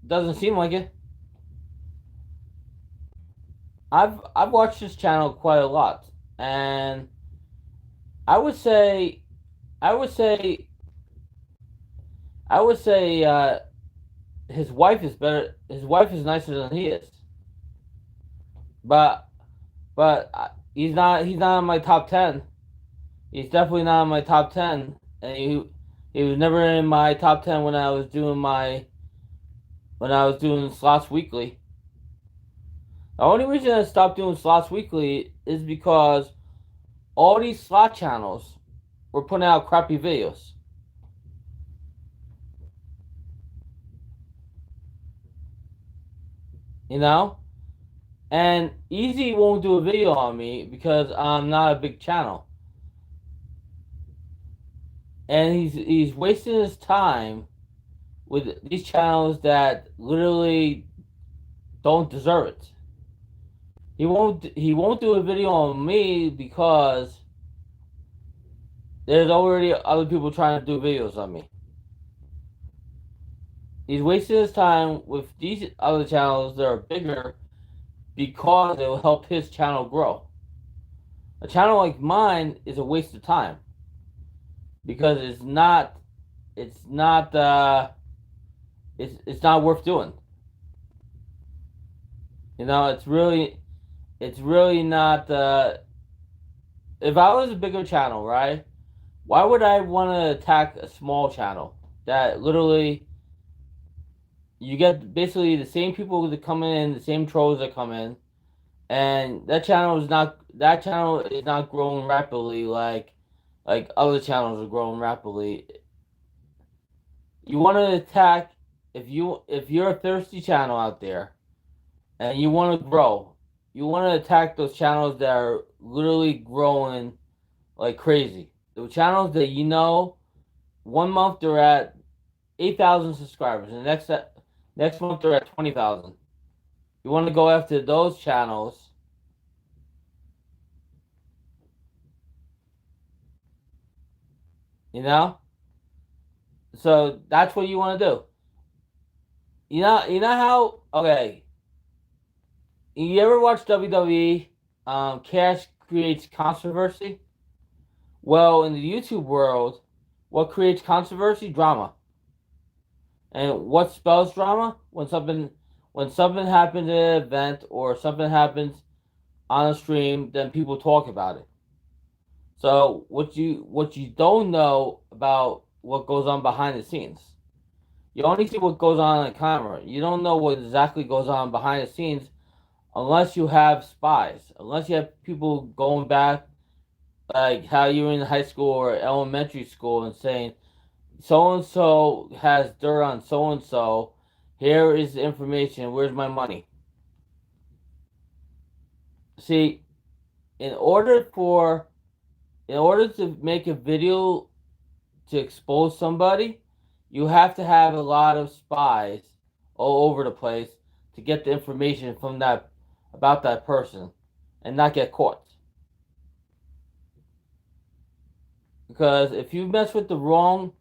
Speaker 1: doesn't seem like it. I've watched this channel quite a lot, and I would say I would say I would say his wife is better. His wife is nicer than he is, but he's not in my top 10. He's definitely not in my top 10, and he was never in my top 10 when I was doing slots weekly. The only reason I stopped doing slots weekly is because all these slot channels were putting out crappy videos. You know? And Easy won't do a video on me because I'm not a big channel. And he's wasting his time with these channels that literally don't deserve it. He won't do a video on me because there's already other people trying to do videos on me. He's wasting his time with these other channels that are bigger because it will help his channel grow. A channel like mine is a waste of time because it's not it's not worth doing. You know, it's really not. If I was a bigger channel, right? Why would I want to attack a small channel that literally you get basically the same people that come in, the same trolls that come in, and that channel is not growing rapidly like other channels are growing rapidly. You want to attack if you're a thirsty channel out there and you want to grow, you want to attack those channels that are literally growing like crazy. The channels that you know, 1 month they're at 8,000 subscribers, and next month they're at 20,000. You want to go after those channels, you know. So that's what you want to do. You know how okay. You ever watch WWE? Cash creates controversy. Well, in the YouTube world, what creates controversy? Drama. And what spells drama? When something happens at an event or something happens on a stream, then people talk about it. So what you don't know about what goes on behind the scenes. You only see what goes on camera. You don't know what exactly goes on behind the scenes unless you have spies. Unless you have people going back like how you were in high school or elementary school and saying so and so has dirt on so and so. Here is the information. Where's my money? See, in order for in order to make a video to expose somebody, you have to have a lot of spies all over the place to get the information from that about that person and not get caught. Because if you mess with the wrong,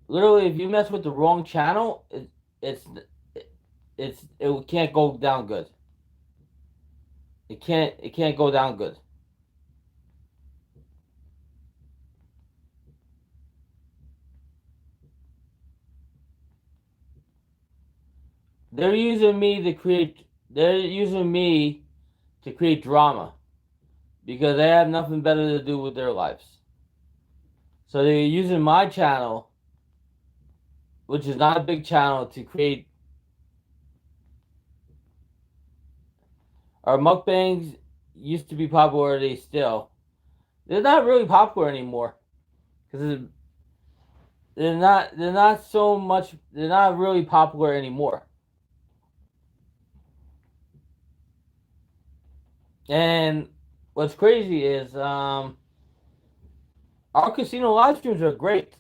Speaker 1: literally, if you mess with the wrong channel, it's it can't go down good. It can't go down good. They're using me to create drama because they have nothing better to do with their lives. So they're using my channel, which is not a big channel, to create our mukbangs used to be popular, they still. They're not really popular anymore because they're not really popular anymore. And what's crazy is our casino live streams are great.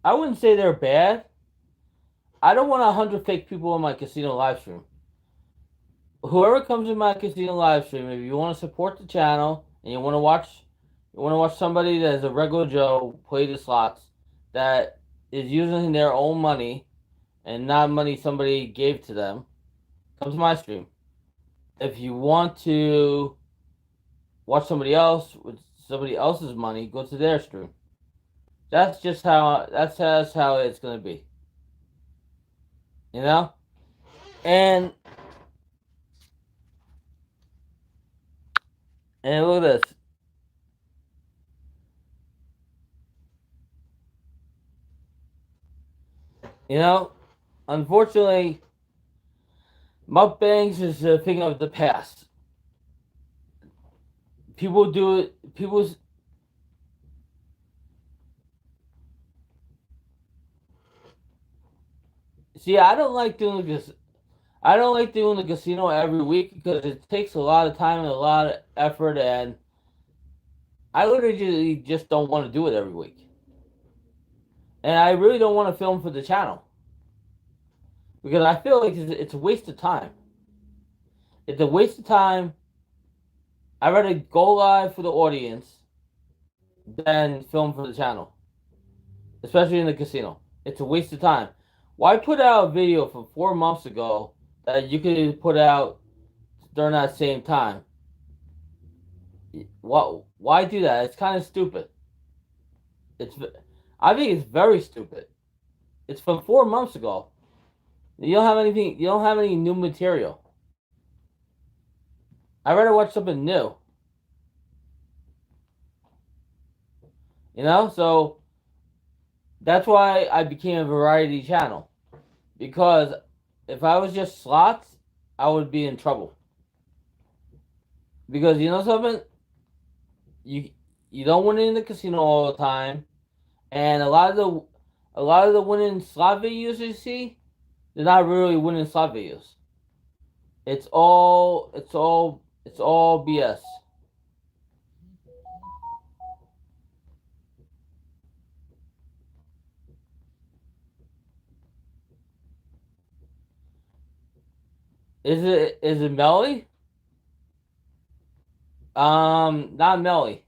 Speaker 1: I wouldn't say they're bad. I don't want 100 fake people in my casino live stream. Whoever comes in my casino live stream, if you want to support the channel and you want to watch somebody that is a regular Joe play the slots that is using their own money and not money somebody gave to them, come to my stream. If you want to watch somebody else with somebody else's money, go to their stream. That's just how it's gonna be. You know, and look at this. You know, unfortunately, mukbangs is a thing of the past. People do it. People's see. I don't like doing this. I don't like doing the casino every week because it takes a lot of time and a lot of effort, and I literally just don't want to do it every week. And I really don't want to film for the channel because I feel like it's a waste of time. It's a waste of time. I'd rather go live for the audience than film for the channel, especially in the casino. It's a waste of time. Why put out a video from 4 months ago that you could put out during that same time? Why do that? It's kind of stupid. It's I think it's very stupid. It's from 4 months ago. You don't have anything. You don't have any new material. I'd rather watch something new. So that's why I became a variety channel. Because if I was just slots, I would be in trouble. Because you know something, you you don't win in the casino all the time, and a lot of the winning slot videos you see, they're not really winning slot videos. It's all BS. Is it Melly? Not Melly.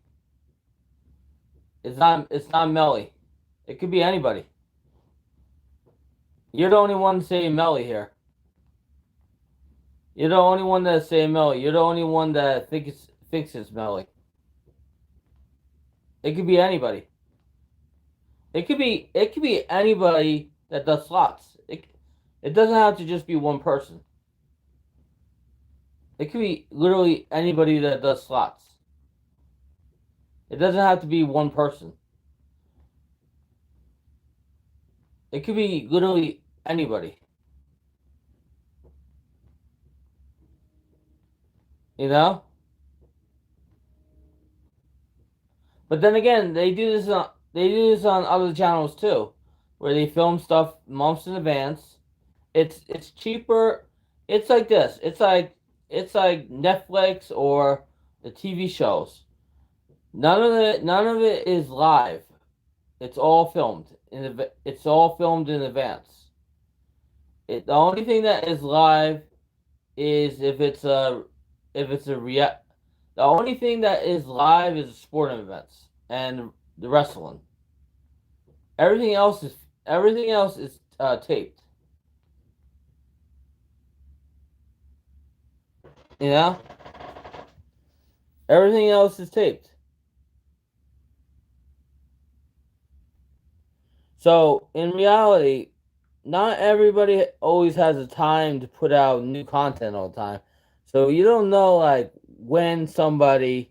Speaker 1: It's not Melly. It could be anybody. You're the only one saying Melly here. You're the only one that's saying Melly. You're the only one that thinks it's Melly. It could be anybody. It could be anybody that does slots. It doesn't have to just be one person. It could be literally anybody that does slots. It doesn't have to be one person. It could be literally anybody. You know? But then again, they do this on other channels too, where they film stuff months in advance. It's cheaper. It's like this. It's like Netflix or the TV shows. None of it is live. It's all filmed in advance. The only thing that is live is if it's a rea- the only thing that is live is sporting events and the wrestling. Everything else is taped. You know, everything else is taped. So in reality, not everybody always has the time to put out new content all the time. So you don't know like when somebody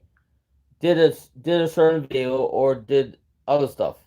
Speaker 1: did a certain video or did other stuff.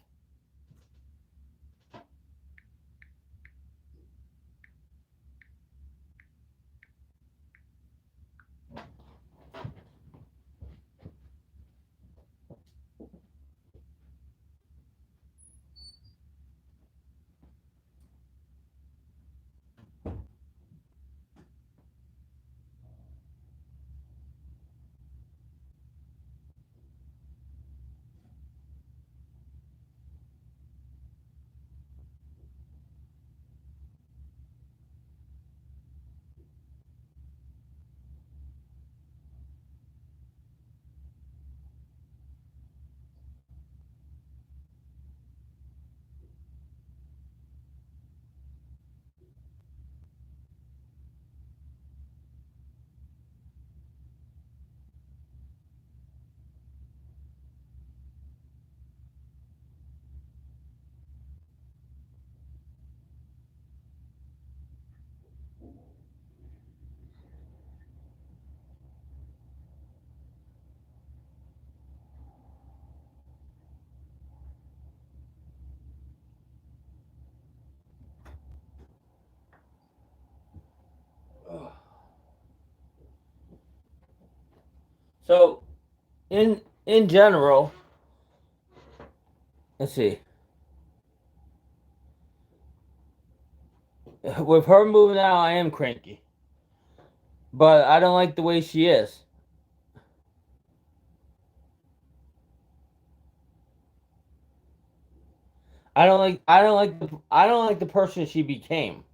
Speaker 1: So in general, let's see. With her moving out, I am cranky, but I don't like the way she is. I don't like the person she became.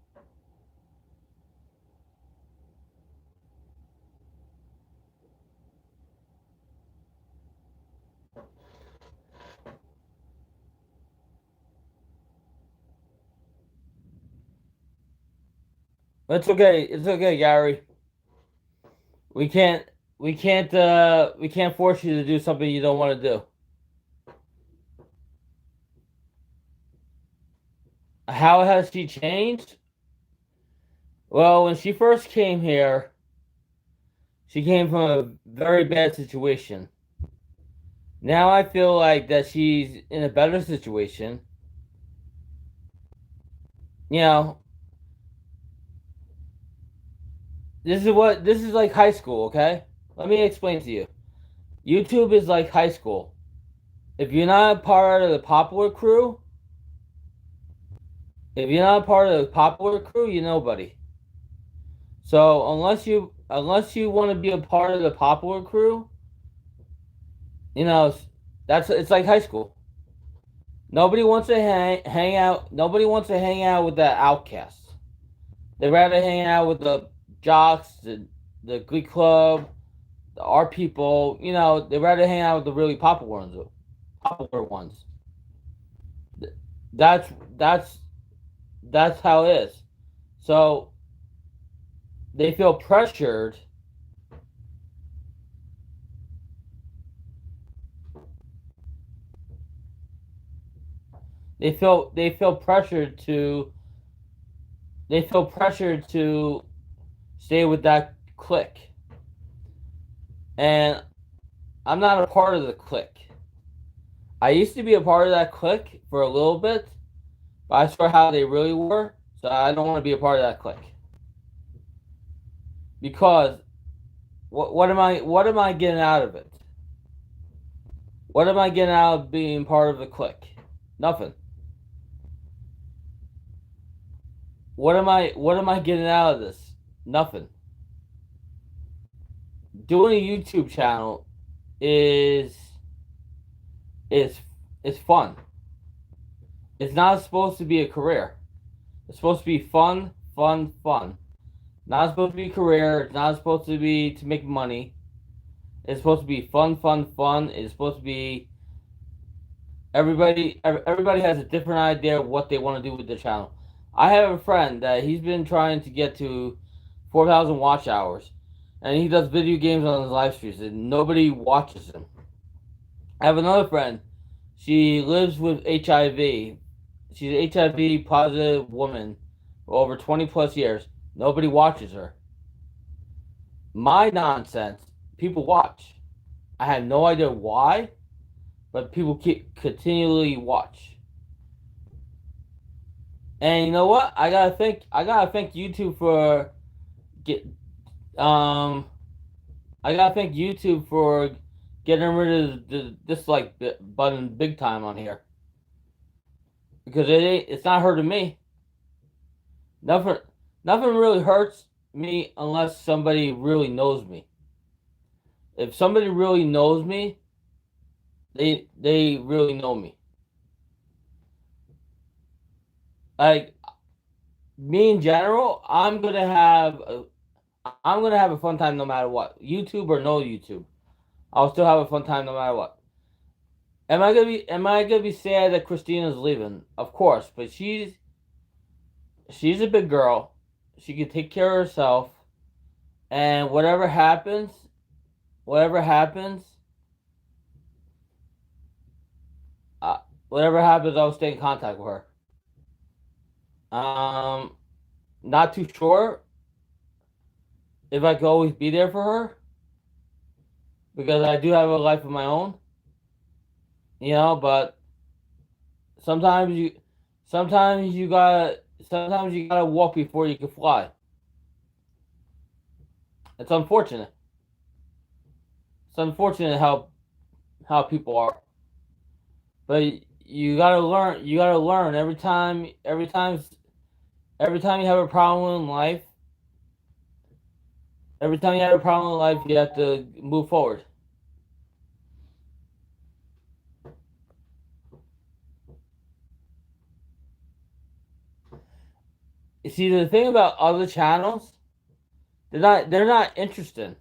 Speaker 1: It's okay. It's okay, Gary. We can't we can't force you to do something you don't want to do. How has she changed? Well, when she first came here, she came from a very bad situation. Now I feel like that she's in a better situation. You know, this is like high school, okay? Let me explain to you. YouTube is like high school. If you're not a part of the popular crew, if you're not a part of the popular crew, you're nobody. So unless you want to be a part of the popular crew, you know, that's it's like high school. Nobody wants to hang out. Nobody wants to hang out with the outcasts. They'd rather hang out with the jocks, the glee club, the art people. You know, they'd rather hang out with the really popular ones. Popular ones. That's that's that's how it is. So they feel pressured. They feel pressured to they feel pressured to stay with that clique. And I'm not a part of the clique. I used to be a part of that clique for a little bit, but I saw how they really were, so I don't want to be a part of that clique. Because what am I getting out of it? What am I getting out of being part of the clique? Nothing. What am I getting out of this? Nothing. Doing a YouTube channel is is is fun. It's not supposed to be a career. It's supposed to be fun, fun, fun. Not supposed to be a career. It's not supposed to be to make money. It's supposed to be fun, fun, fun. It's supposed to be everybody has a different idea of what they want to do with the channel. I have a friend that he's been trying to get to 4,000 watch hours, and he does video games on his live streams, and nobody watches him. I have another friend. She lives with HIV. She's an HIV positive woman for over 20 plus years. Nobody watches her. My nonsense, people watch. I have no idea why, but people keep continually watch. And you know what? I gotta thank YouTube for get um I gotta thank YouTube for getting rid of the dislike button big time on here, because it's not hurting me. Nothing nothing really hurts me unless somebody really knows me. If somebody really knows me, they really know me. Like me in general, I'm gonna have a fun time no matter what. YouTube or no YouTube, I'll still have a fun time no matter what. Am I gonna be sad that Christina's leaving? Of course, but she's a big girl. She can take care of herself, and whatever happens, uh, whatever happens, I'll stay in contact with her. Um, Not too sure if I could always be there for her, because I do have a life of my own, you know. But sometimes you, sometimes you gotta walk before you can fly. It's unfortunate. It's unfortunate how people are, but you gotta learn. You gotta learn every time you have a problem in life. Every time you have a problem in life, you have to move forward. You see, the thing about other channels, they're not interesting.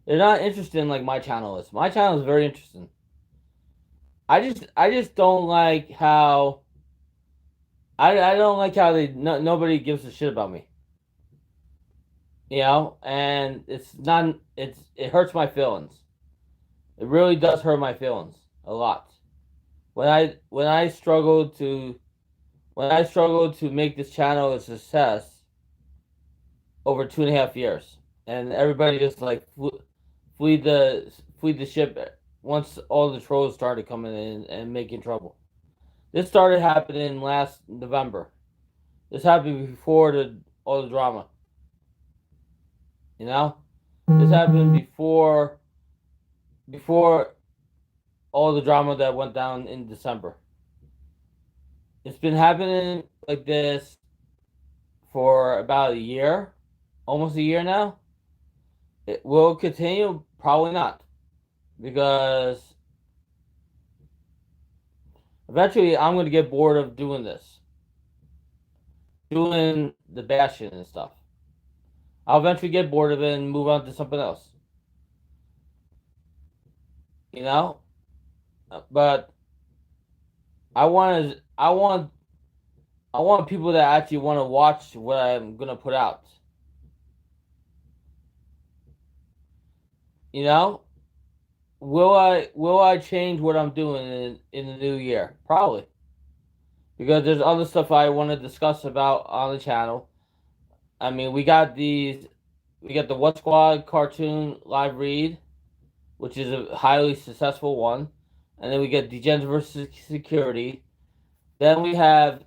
Speaker 1: They're not interesting like my channel is. My channel is very interesting. I just don't like how I don't like how nobody gives a shit about me. And it hurts my feelings. It really does hurt my feelings a lot. When I struggled to make this channel a success over 2.5 years, and everybody just like flee the ship once all the trolls started coming in and making trouble. This started happening last November. This happened before all the drama. You know, this happened before all the drama that went down in December. It's been happening like this for about a year, almost a year now. It will continue, probably not, because eventually I'm going to get bored of doing this, doing the bashing and stuff. I'll eventually get bored of it and move on to something else. You know, but I want to. I want people that actually want to watch what I'm gonna put out. You know, will I change what I'm doing in the new year? Probably, because there's other stuff I want to discuss about on the channel. I mean, we got the What Squad cartoon live read, which is a highly successful one, and then we get Degens versus Security. Then we have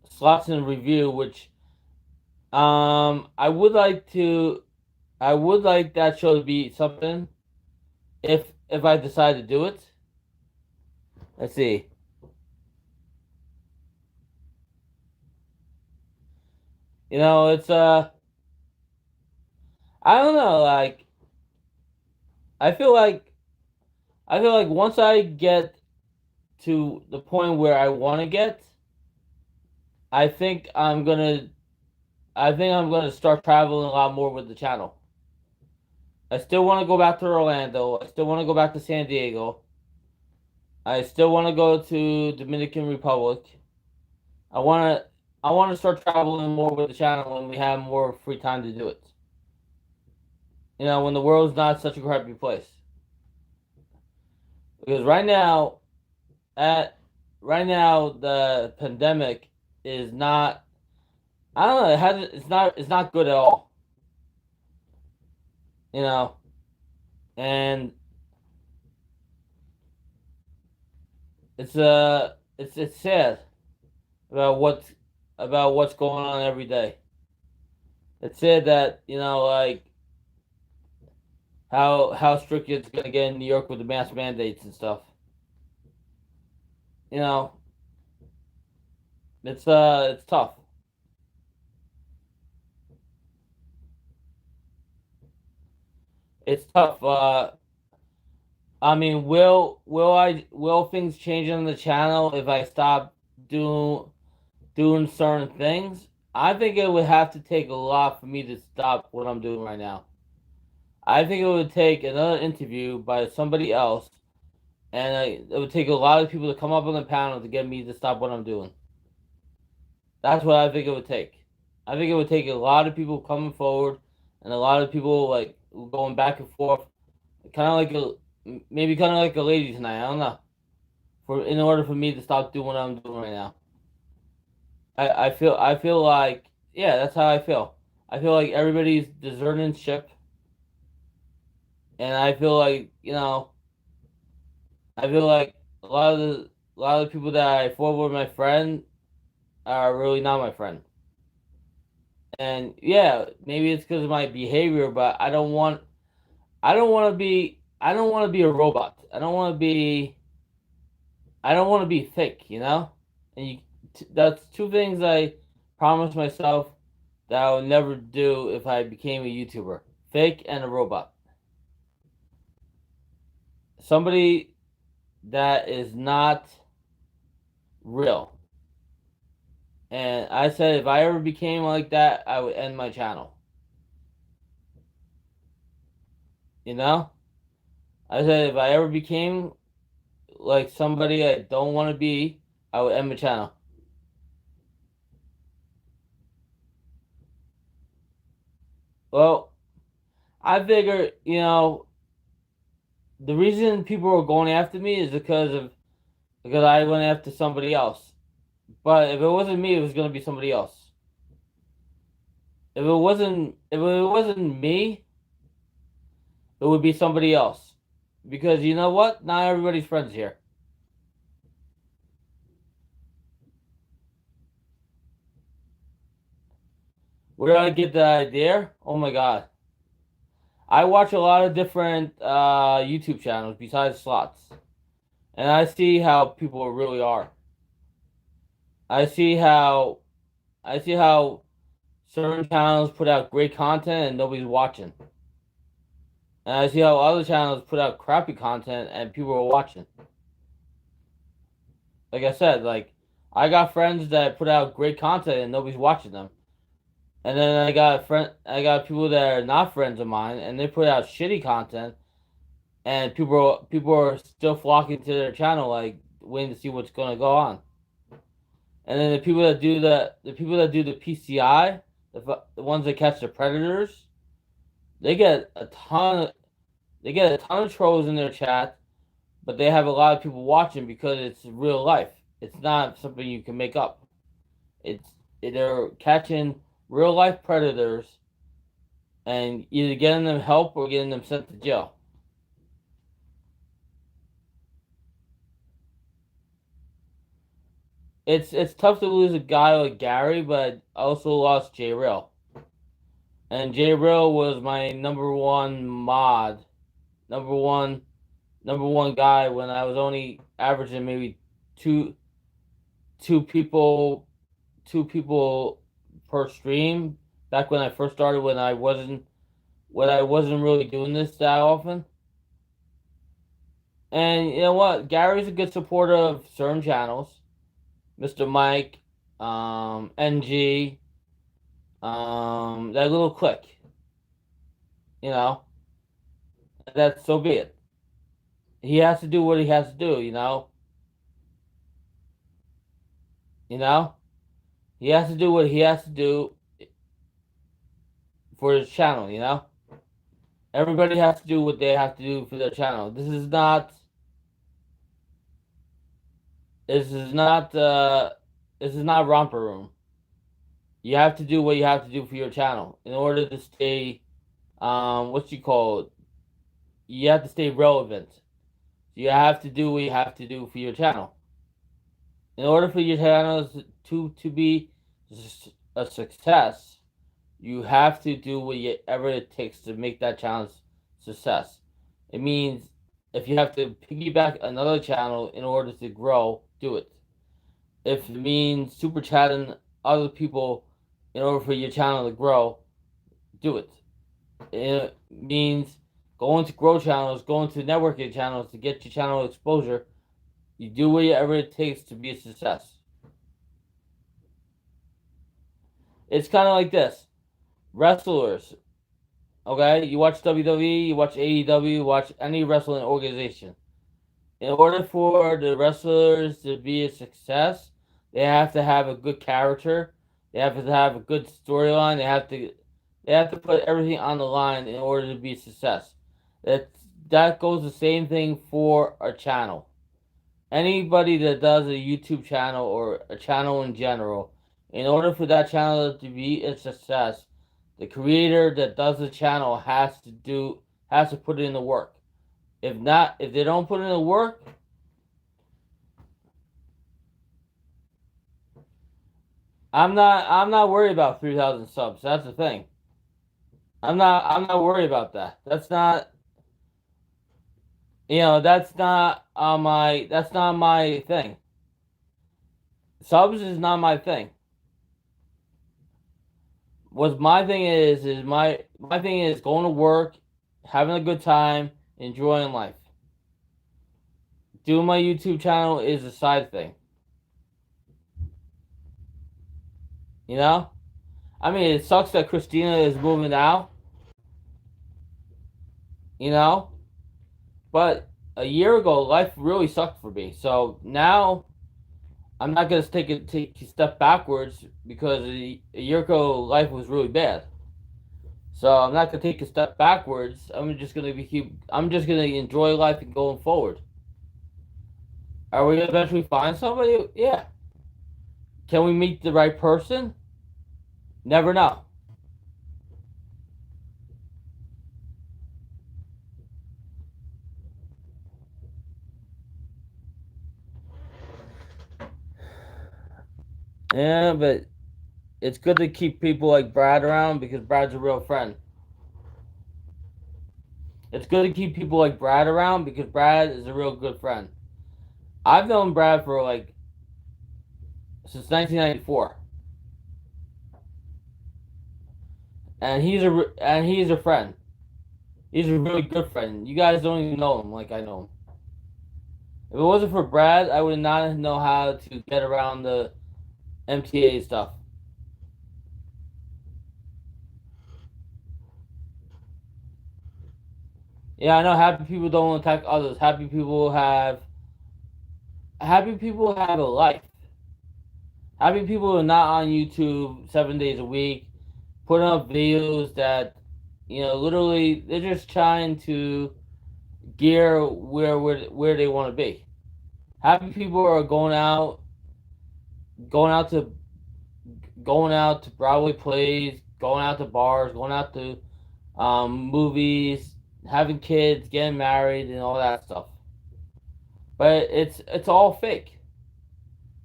Speaker 1: Slots in Review, which I would like that show to be something if I decide to do it. Let's see. It's I don't know, like I feel like I feel like once I get to the point where I want to get, I think I'm going to start traveling a lot more with the channel. I still want to go back to Orlando. I still want to go back to San Diego. I still want to go to Dominican Republic. I want to start traveling more with the channel when we have more free time to do it. When the world's not such a crappy place. Because at right now the pandemic is not. I don't know. It's not good at all. You know, and it's sad about what's going on every day. It's sad that like how strict it's gonna get in New York with the mask mandates and stuff. You know, it's tough. It's tough. I mean, will things change on the channel if I stop doing certain things? I think it would have to take a lot for me to stop what I'm doing right now. I think it would take another interview by somebody else, and it would take a lot of people to come up on the panel to get me to stop what I'm doing. That's what I think it would take. I think it would take a lot of people coming forward, and a lot of people like going back and forth, kind of like maybe kind of like a ladies' night. I don't know. In order for me to stop doing what I'm doing right now, I feel like yeah, that's how I feel. I feel like everybody's deserting ship, and I feel like I feel like a lot of the people that I thought were my friend are really not my friend. And yeah, maybe it's because of my behavior, but I don't want to be a robot. I don't want to be fake, you know? And that's two things I promised myself that I would never do if I became a YouTuber. Fake and a robot. Somebody that is not real. And I said if I ever became like that, I would end my channel. You know? I said if I ever became like somebody I don't want to be, I would end my channel. Well, I figure, the reason people were going after me is because I went after somebody else. But if it wasn't me, it was gonna be somebody else. If it wasn't me, it would be somebody else. Because you know what? Not everybody's friends here. Where did I get the idea? Oh my god. I watch a lot of different YouTube channels besides slots. And I see how people really are. I see how I see how certain channels put out great content and nobody's watching. And I see how other channels put out crappy content and people are watching. Like I said, like I got friends that put out great content and nobody's watching them. And then I got people that are not friends of mine and they put out shitty content and people are still flocking to their channel like waiting to see what's going to go on. And then the people that do the PCI, the ones that catch the predators, they get a ton they get a ton of trolls in their chat, but they have a lot of people watching because it's real life. It's not something you can make up. It's they're catching real life predators and either getting them help or getting them sent to jail. It's tough to lose a guy like Gary, but I also lost J Real. And J Real was my number one mod, number one number one guy when I was only averaging maybe two two people two people per stream back when I first started when I wasn't really doing this that often. And you know what? Gary's a good supporter of certain channels. Mr. Mike, NG, that little clique, you know. That's so be it. He has to do what he has to do, you know. You know? He has to do what he has to do for his channel, you know? Everybody has to do what they have to do for their channel. This is not this is not romper room. You have to do what you have to do for your channel in order to stay what you call it. You have to stay relevant. You have to do what you have to do for your channel. In order for your channel to be a success, you have to do whatever it takes to make that channel success. It means if you have to piggyback another channel in order to grow, do it. If it means super chatting other people in order for your channel to grow, do it. It means going to grow channels, going to networking channels to get your channel exposure. You do whatever it takes to be a success. It's kind of like this: wrestlers. Okay, you watch WWE, you watch AEW, you watch any wrestling organization. In order for the wrestlers to be a success, they have to have a good character. They have to have a good storyline. They have to put everything on the line in order to be a success. That that goes the same thing for a channel. Anybody that does a YouTube channel or a channel in general, in order for that channel to be a success, the creator that does the channel has to put in the work. If not, if they don't put in the work, I'm not worried about 3,000 subs. That's the thing. I'm not worried about that. That's not that's not my thing. Subs is not my thing. What my thing is my thing is going to work, having a good time, enjoying life. Doing my YouTube channel is a side thing. You know? I mean, it sucks that Christina is moving out, you know? But a year ago, life really sucked for me. So now I'm not going to take a step backwards because a year ago, life was really bad. So I'm not going to take a step backwards. I'm just going to enjoy life and going forward. Are we going to eventually find somebody? Yeah. Can we meet the right person? Never know. Yeah, but it's good to keep people like Brad around because Brad's a real friend. It's good to keep people like Brad around because Brad is a real good friend. I've known Brad for like since 1994, and he's a friend. He's a really good friend. You guys don't even know him like I know him. If it wasn't for Brad, I would not know how to get around the MTA stuff. Yeah, I know happy people don't attack others. Happy people have a life. Happy people are not on YouTube 7 days a week, putting up videos that, literally they're just trying to gear where they want to be. Happy people are going out to going out to Broadway plays, going out to bars, going out to movies, having kids, getting married, and all that stuff. But it's all fake.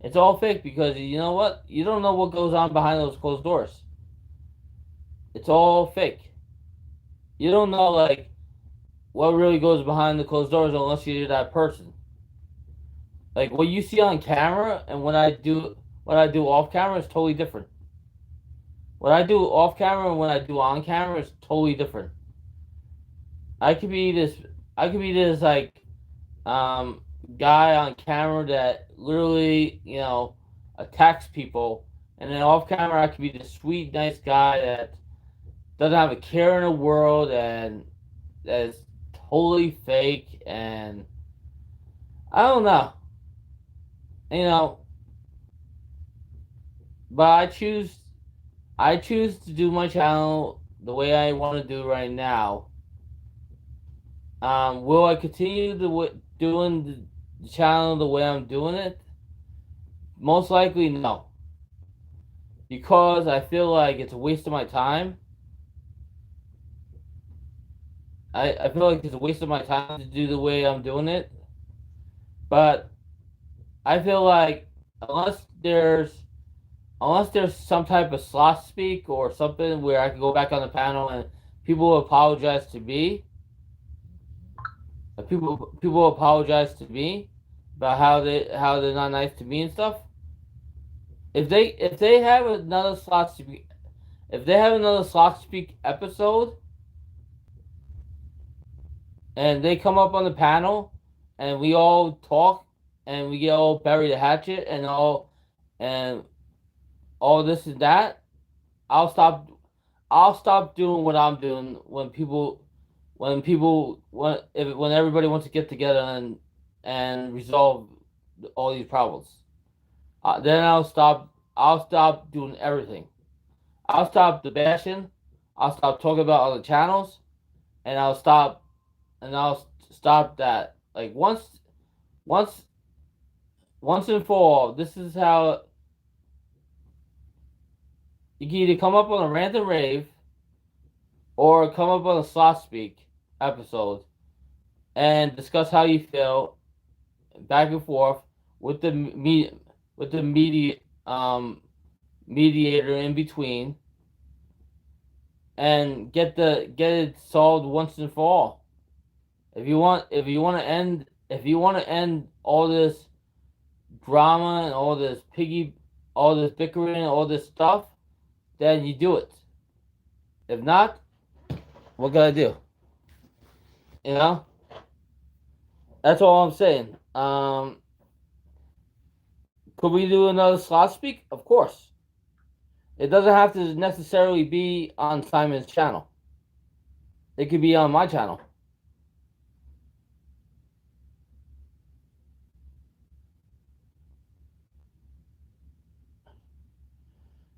Speaker 1: It's all fake because you know what? You don't know what goes on behind those closed doors. It's all fake. You don't know like what really goes behind the closed doors unless you're that person. Like what you see on camera and what I do off camera is totally different. What I do off camera and what I do on camera is totally different. I could be this I could be this like um guy on camera that literally, attacks people, and then off camera I could be this sweet nice guy that doesn't have a care in the world and that is totally fake, and I don't know. You know, but I choose to do my channel the way I want to do right now. Will I continue doing the channel the way I'm doing it? Most likely, no, because I feel like it's a waste of my time. I feel like it's a waste of my time to do the way I'm doing it. But I feel like unless there's unless there's some type of slot speak or something where I can go back on the panel and people apologize to me, people apologize to me about how they're not nice to me and stuff. If they have another slot speak if they have another slot speak episode and they come up on the panel and we all talk and we get all bury the hatchet and all this and that, I'll stop I'll stop doing what I'm doing when everybody wants to get together and resolve all these problems. Then I'll stop doing everything. I'll stop the bashing. I'll stop talking about other channels, and I'll stop that. Like once once and for all. This is how you can either come up on a rant and rave or come up on a slot speak episode and discuss how you feel back and forth with the media, with the media, mediator in between and get it solved once and for all. If you want to end all this drama and all this bickering and all this stuff, then you do it. If not, what can I do? You know, that's all I'm saying. Could we do another slot speak? Of course. It doesn't have to necessarily be on Simon's channel. It could be on my channel.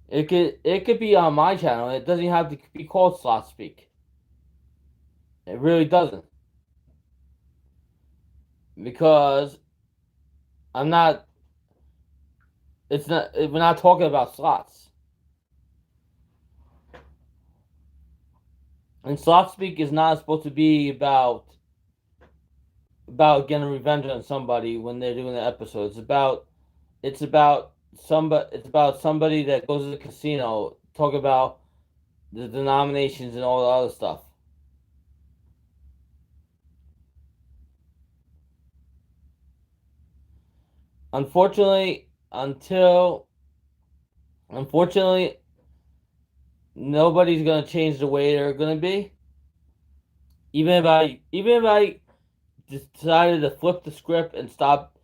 Speaker 1: It could be on my channel. It doesn't have to be called slot speak. It really doesn't, because I'm not. It's not. We're not talking about slots. And slot speak is not supposed to be about getting revenge on somebody when they're doing the episode. It's about somebody that goes to the casino, talk about the denominations and all the other stuff. Unfortunately, unfortunately, nobody's gonna change the way they're gonna be. Even if I decided to flip the script and stop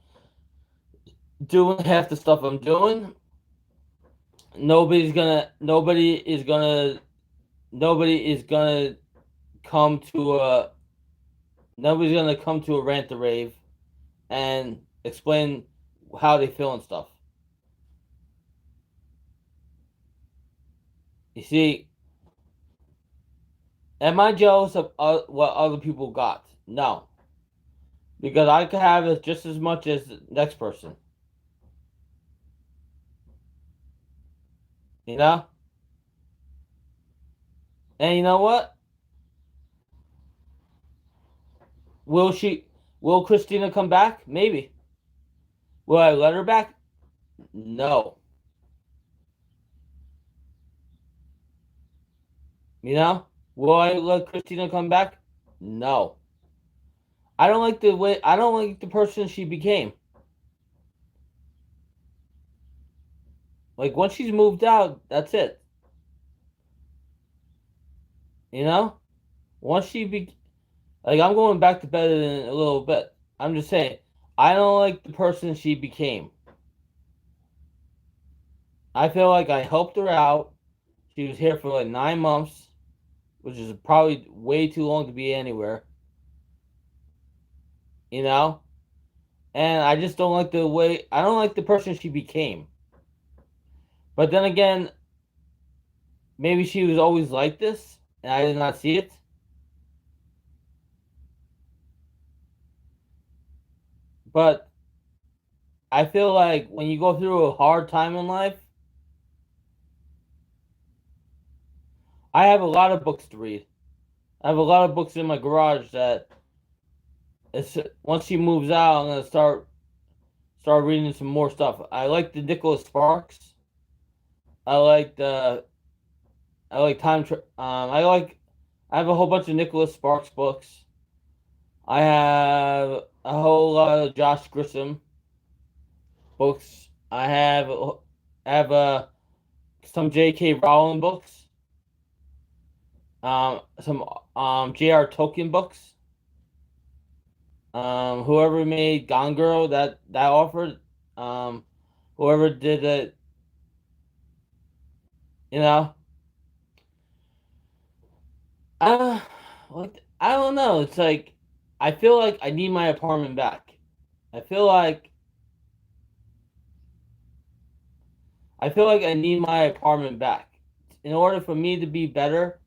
Speaker 1: doing half the stuff I'm doing, nobody is gonna come to a nobody's gonna come to a rant or rave and explain how they feel and stuff. You see, am I jealous of what other people got? No, because I could have it just as much as the next person. You know, and you know what? Will she? Will Christina come back? Maybe. Will I let her back? No. You know? Will I let Christina come back? No. I don't like the person she became. Like once she's moved out, that's it. You know? Once she be like I'm going back to bed in a little bit. I'm just saying, I don't like the person she became. I feel like I helped her out. She was here for like 9 months, which is probably way too long to be anywhere. You know? And I just don't like I don't like the person she became. But then again, maybe she was always like this and I did not see it. But I feel like when you go through a hard time in life, I have a lot of books to read. I have a lot of books in my garage that once she moves out, I'm gonna start reading some more stuff. I like the Nicholas Sparks. I like the I like I have a whole bunch of Nicholas Sparks books. I have a whole lot of Josh Grissom books. I have some J.K. Rowling books. Some J.R. Tolkien books. Whoever made Gone Girl that offered, um, whoever did it, you know, uh, I don't know. It's like I feel like I need my apartment back. I feel like I feel like I need my apartment back. In order for me to be better,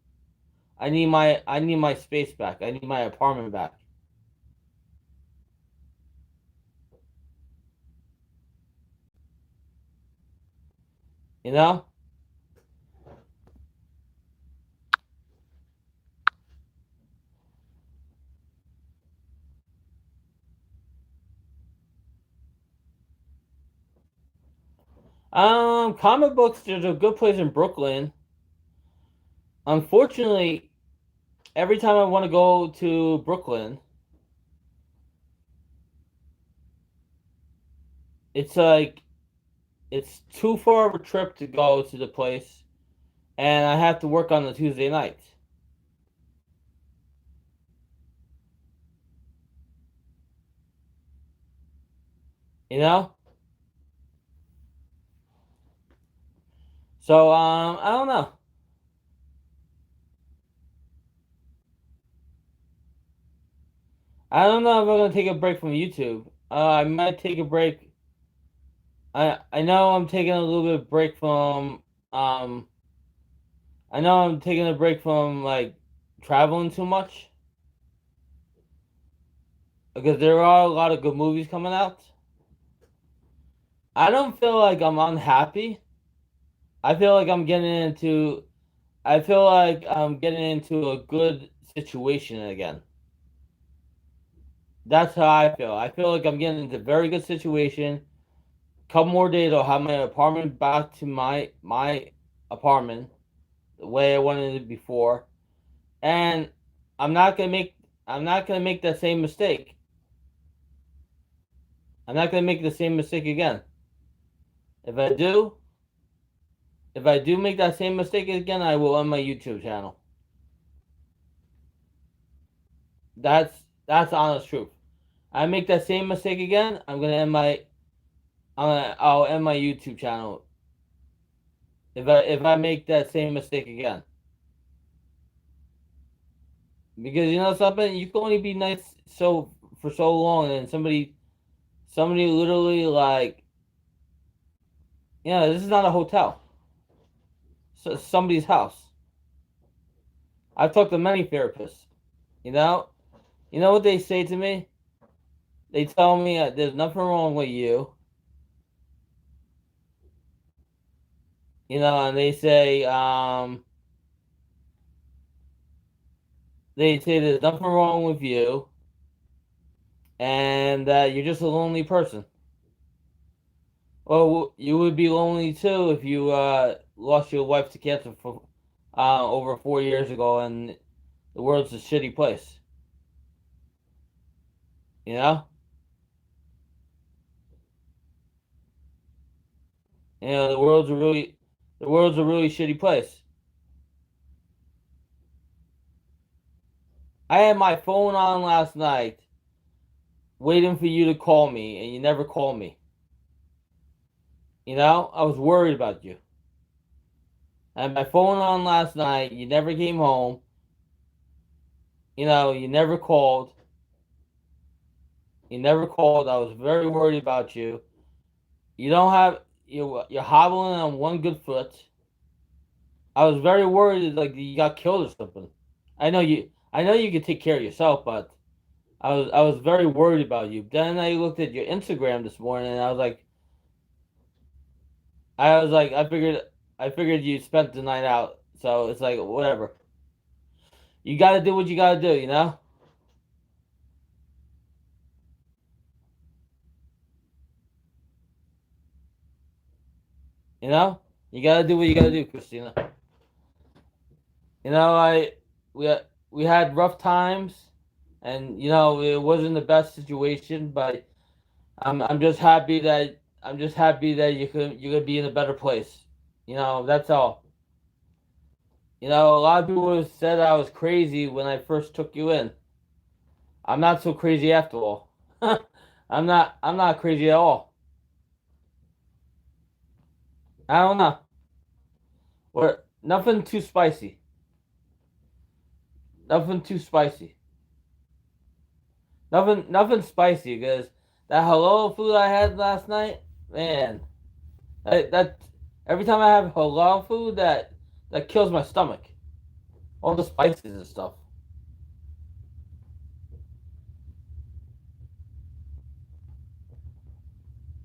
Speaker 1: I need my space back. I need my apartment back. You know? Comic books. There's a good place in Brooklyn. Unfortunately, every time I want to go to Brooklyn, it's like it's too far of a trip to go to the place, and I have to work on the Tuesday night. You know, so I don't know. I don't know if I'm gonna take a break from YouTube. I might take a break. I know I'm taking a little bit of break from um. I know I'm taking a break from like traveling too much because there are a lot of good movies coming out. I don't feel like I'm unhappy. I feel like I'm getting into. I feel like I'm getting into a good situation again. That's how I feel. I feel like I'm getting into a very good situation. Couple more days, I'll have my apartment back to my apartment the way I wanted it before, and I'm not gonna make I'm not gonna make that same mistake. I'm not gonna make the same mistake again. If I do, if I do make that same mistake again, I will end my YouTube channel. That's the honest truth. I make that same mistake again, I'll end my YouTube channel. If I make that same mistake again. Because you know something, you can only be nice for so long, and somebody literally like, this is not a hotel. So somebody's house. I've talked to many therapists. You know, you know what they say to me? They tell me there's nothing wrong with you. And they say there's nothing wrong with you, and that you're just a lonely person. Well, you would be lonely too if you lost your wife to cancer for over 4 years ago, and the world's a shitty place. You know, the world's a really shitty place. I had my phone on last night, waiting for you to call me, and you never called me. I was worried about you. I had my phone on last night. You never came home. You never called. You never called. I was very worried about you. You don't have you're hobbling on one good foot. I was very worried like you got killed or something. I know you could take care of yourself, but I was very worried about you. Then I looked at your Instagram this morning, and I was like I figured you spent the night out. So it's like whatever. You got to do what you got to do, you know? You know? You got to do what you got to do, Christina. I we had rough times, and it wasn't the best situation, but I'm just happy that you could be in a better place. That's all. A lot of people have said I was crazy when I first took you in. I'm not so crazy after all. I'm not crazy at all. I don't know. Or nothing too spicy. Nothing too spicy. Nothing spicy because that halal food I had last night, man, that every time I have halal food, that kills my stomach. All the spices and stuff.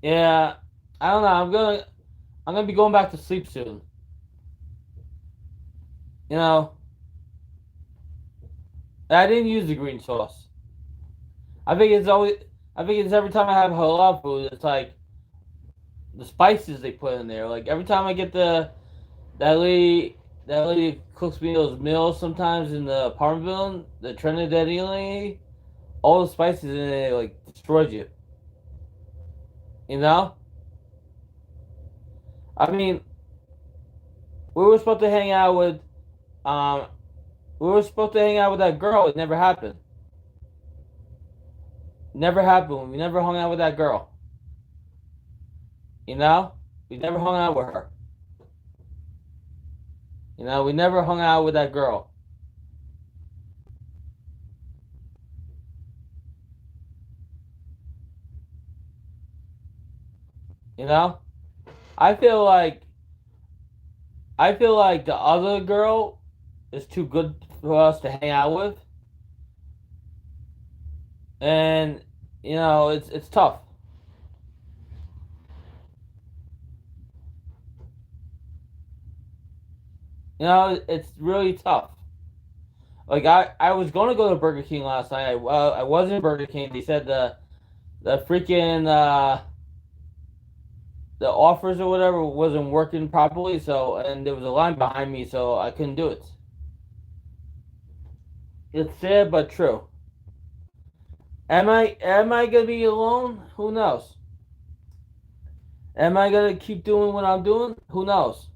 Speaker 1: Yeah, I don't know. I'm gonna be going back to sleep soon. You know, I didn't use the green sauce. I think it's every time I have halal food, it's like the spices they put in there. Like every time I get that lady that lady cooks me those meals sometimes in the apartment building, the Trinidadian lady, all the spices in it like destroys you. You know? I mean, we were supposed to hang out with um we were supposed to hang out with that girl. It never happened. Never happened. We never hung out with that girl. You know? We never hung out with her. You know, we never hung out with that girl. You know? I feel like I feel like the other girl is too good for us to hang out with, and it's tough. It's really tough. Like I was going to go to Burger King last night. I was in Burger King. They said the freaking the offers or whatever wasn't working properly. So and there was a line behind me, so I couldn't do it. It's sad but true. Am I gonna be alone? Who knows? Am I gonna keep doing what I'm doing? Who knows?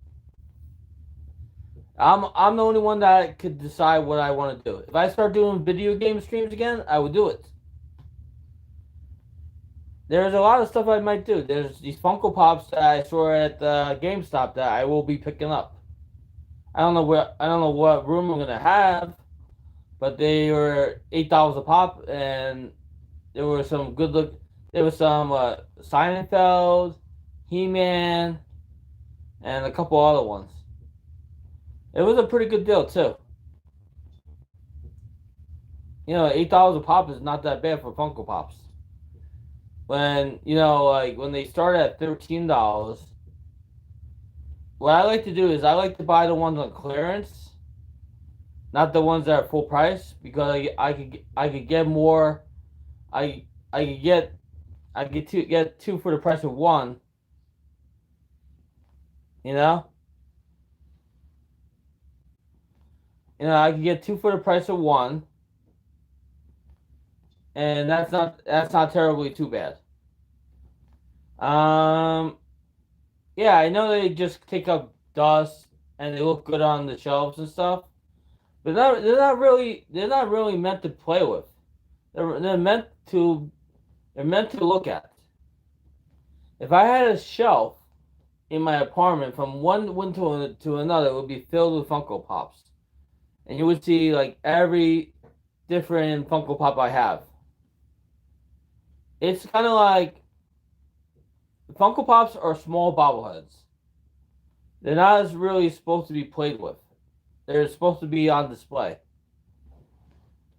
Speaker 1: I'm the only one that could decide what I want to do. If I start doing video game streams again, I would do it. There's a lot of stuff I might do. There's these Funko Pops that I saw at GameStop that I will be picking up. I don't know what room I'm gonna have, but they were $8 a pop, and there were some good look. There was some Seinfeld, He-Man, and a couple other ones. It was a pretty good deal too. $8 a pop is not that bad for Funko Pops. When like when they start at $13, what I like to do is I like to buy the ones on clearance, not the ones that are full price, because I could get more. I could get two for the price of one. You know, I could get two for the price of one, and that's not terribly too bad. Um, yeah, I know they just take up dust and they look good on the shelves and stuff, but they're not really meant to play with. They're meant to look at. If I had a shelf in my apartment from one window to another, it would be filled with Funko Pops, and you would see like every different Funko Pop I have. It's kind of like Funko Pops are small bobbleheads. They're not as really supposed to be played with. They're supposed to be on display.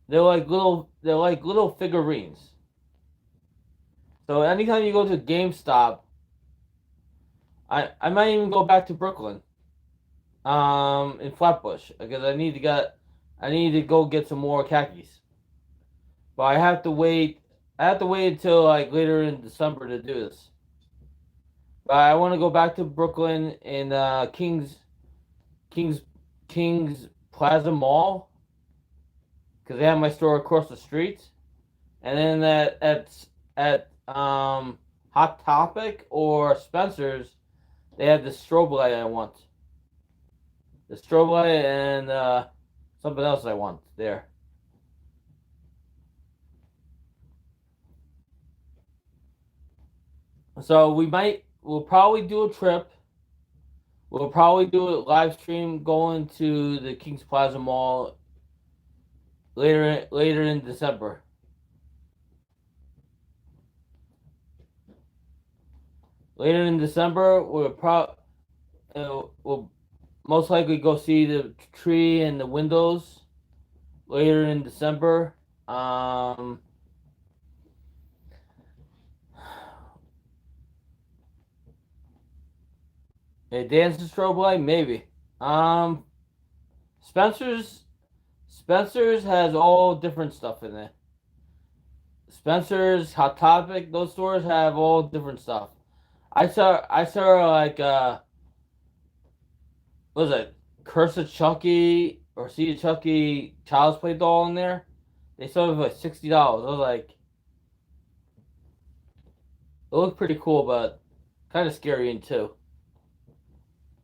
Speaker 1: They're like little figurines. So anytime you go to GameStop, I might even go back to Brooklyn, in Flatbush, because I need to go get some more khakis. But I have to wait. I have to wait until like later in December to do this. But I want to go back to Brooklyn in Kings Kings Plaza Mall, because they have my store across the street, and then at Hot Topic or Spencer's, they have the strobe light I want. The strobe light and something else I want there. So we'll probably do a trip. We'll probably do a live stream going to the Kings Plaza Mall later in December. Later in December, we'll most likely go see the tree and the windows later in December. A dance and strobe light, maybe. Um, Spencer's Spencer's has all different stuff in there. Spencer's, Hot Topic, those stores have all different stuff. I saw like what was it, Curse of Chucky or See a Chucky Child's Play doll in there. They sold it for like $60. I was like, it looked pretty cool, but kind of scary too.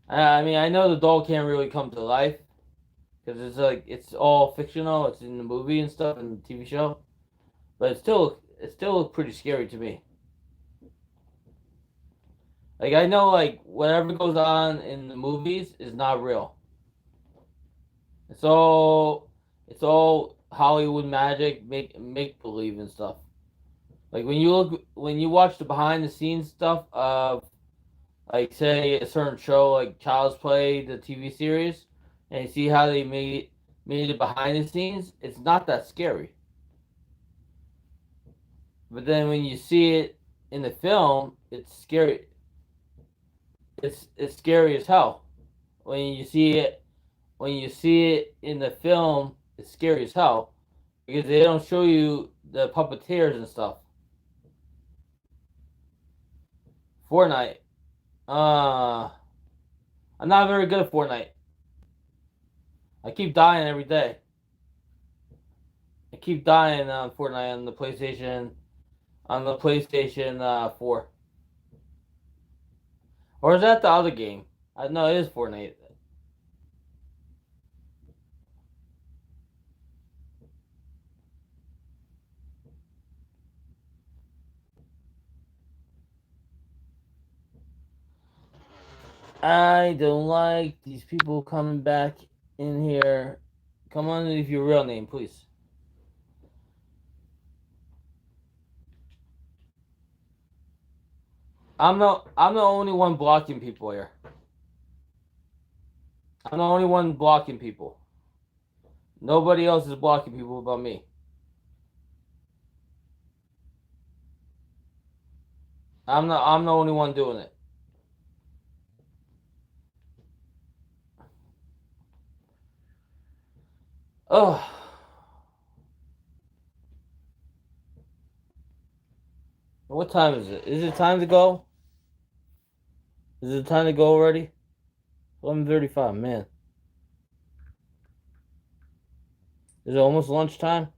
Speaker 1: I mean, I know the doll can't really come to life because it's all fictional. It's in the movie and stuff and the TV show, but it still looked pretty scary to me. Like I know like whatever goes on in the movies is not real. It's all it's all Hollywood magic, make believe and stuff. Like when you watch the behind the scenes stuff of like say a certain show like Child's Play, the TV series, and you see how they made it behind the scenes, it's not that scary. But then when you see it in the film, it's scary. It's scary as hell. When you see it when you see it in the film, it's scary as hell because they don't show you the puppeteers and stuff. Fortnite. Uh, I'm not very good at Fortnite. I keep dying every day. I keep dying on Fortnite on the PlayStation 4. Or is that the other game? I know it is Fortnite. I don't like these people coming back in here. Come on with your real name, please. I'm the only one blocking people here. I'm the only one blocking people. Nobody else is blocking people but me. I'm the only one doing it. Oh, what time is it? Is it time to go? Is it time to go already? 11:35. Man, is it almost lunchtime?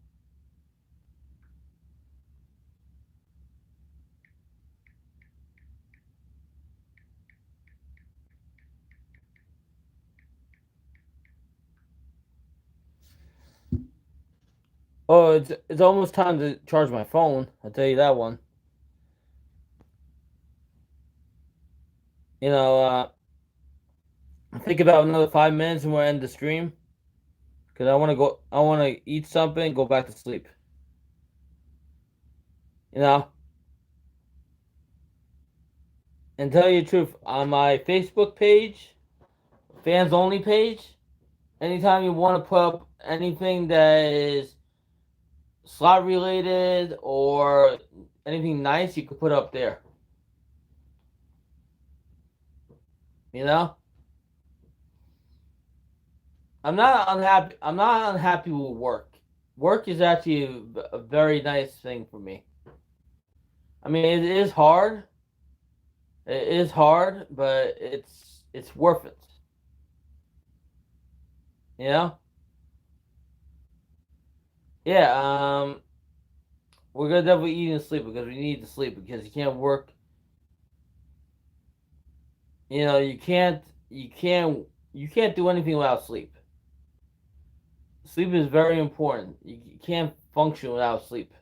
Speaker 1: Oh, it's almost time to charge my phone. I'll tell you that one. You know, think about another 5 minutes and we'll end the stream because I want to go. I want to eat something, go back to sleep. You know, and tell you the truth, on my Facebook page, fans only page, anytime you want to put up anything that is slot related or anything nice, you could put up there. You know, I'm not unhappy with work. Work is actually a very nice thing for me. I mean, it is hard. It is hard, but it's worth it. You know? Yeah. We're gonna definitely eat and sleep because we need to sleep because you can't work. You know, you can't do anything without sleep. Sleep is very important. You can't function without sleep.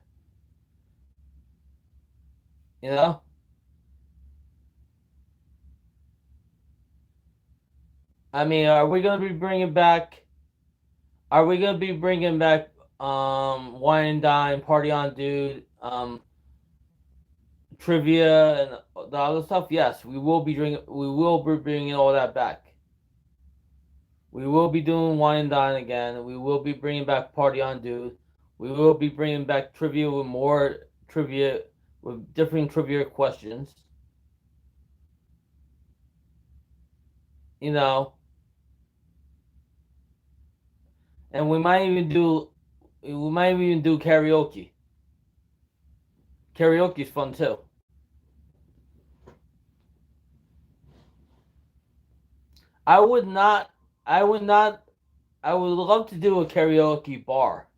Speaker 1: You know? I mean, are we gonna be bringing back? Are we gonna be bringing back wine and dine, party on, dude, trivia and the other stuff? Yes, we will be drinking. We will be bringing all that back. We will be doing wine and dine again. We will be bringing back party on, dude. We will be bringing back trivia with more trivia with different trivia questions. You know, and we might even do karaoke. Karaoke's fun too. I would not. I would not. I would love to do a karaoke bar.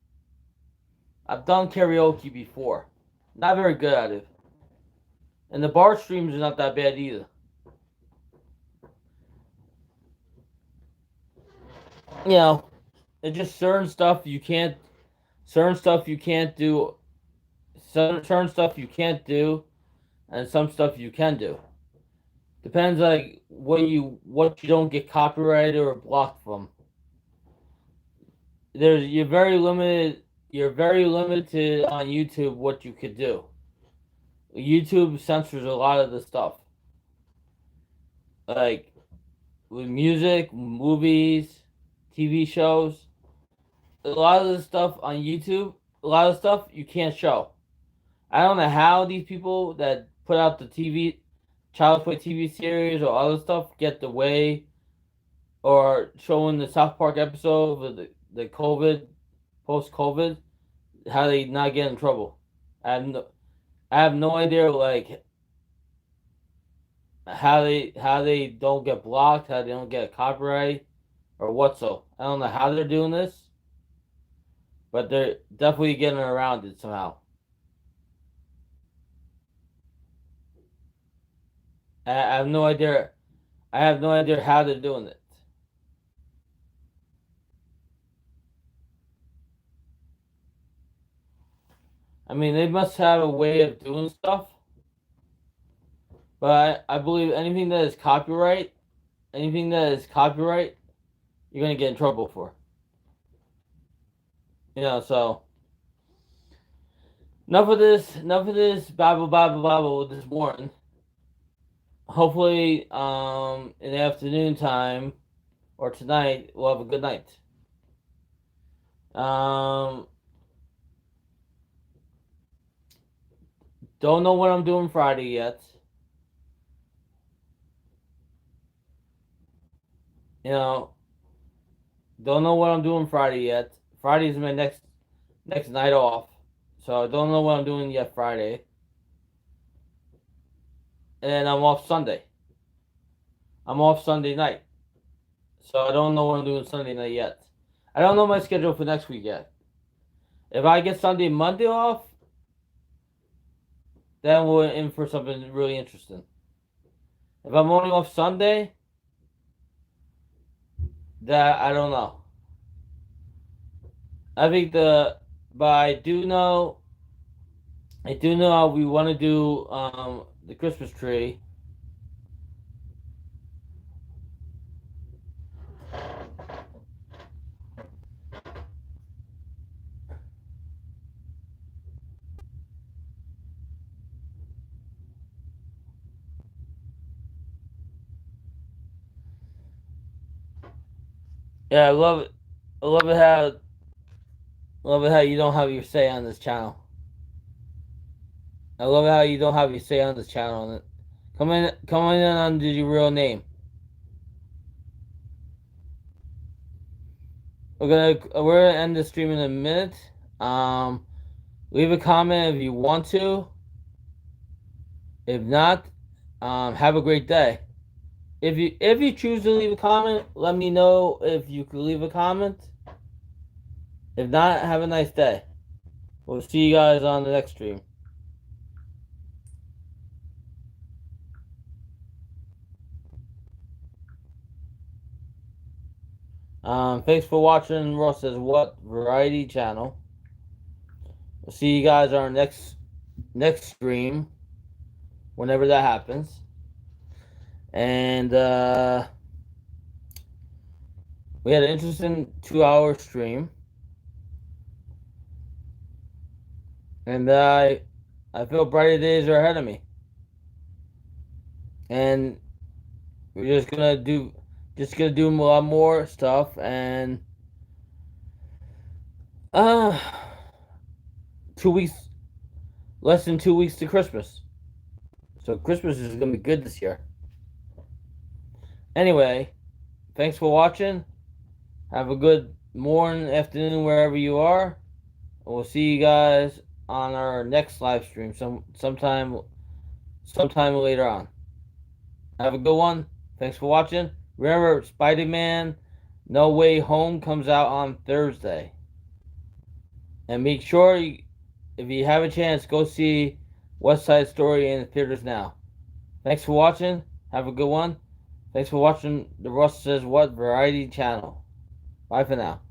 Speaker 1: I've done karaoke before. Not very good at it. And the bar streams are not that bad either. You know, it's just certain stuff you can't do, certain stuff you can't do, and some stuff you can do. Depends like what you don't get copyrighted or blocked from. There's you're very limited. You're very limited on YouTube what you could do. YouTube censors a lot of the stuff, like with music, movies, TV shows. A lot of the stuff on YouTube, a lot of stuff you can't show. I don't know how these people that put out the TV, Child's Play TV series or other stuff get the way or showing the South Park episode of the COVID, post COVID, how they not get in trouble. I have no idea like how they don't get blocked, how they don't get copyright or what so. I don't know how they're doing this, but they're definitely getting around it somehow. I have no idea. I have no idea how they're doing it. I mean, they must have a way of doing stuff, but I believe anything that is copyright, you're gonna get in trouble for. So enough of this babble this morning. Hopefully, in the afternoon time or tonight, we'll have a good night. Um, don't know what I'm doing Friday yet. You know, don't know what I'm doing Friday yet. Friday's my next night off, so I don't know what I'm doing yet Friday. And I'm off Sunday. I'm off Sunday night, so I don't know what I'm doing Sunday night yet. I don't know my schedule for next week yet. If I get Sunday and Monday off, then we're in for something really interesting. If I'm only off Sunday, that I don't know. I think but I do know we want to do the Christmas tree. Yeah, I love it. I love it how you don't have your say on this channel. I love it how you don't have your say on this channel. On it. Come in under your real name. We're gonna end the stream in a minute. Leave a comment if you want to. If not, have a great day. If you choose to leave a comment, let me know if you could leave a comment. If not, have a nice day. We'll see you guys on the next stream. Thanks for watching Ross Says What Variety channel. We'll see you guys on our next stream, whenever that happens. And we had an interesting 2-hour stream. And I feel brighter days are ahead of me. And we're just gonna do a lot more stuff and 2 weeks, less than 2 weeks to Christmas. So Christmas is gonna be good this year. Anyway, thanks for watching. Have a good morning, afternoon, wherever you are. And we'll see you guys on our next live stream sometime later on. Have a good one. Thanks for watching. Remember, Spider-Man No Way Home comes out on Thursday. And make sure, if you have a chance, go see West Side Story in the theaters now. Thanks for watching. Have a good one. Thanks for watching the Russ Says What Variety channel. Bye for now.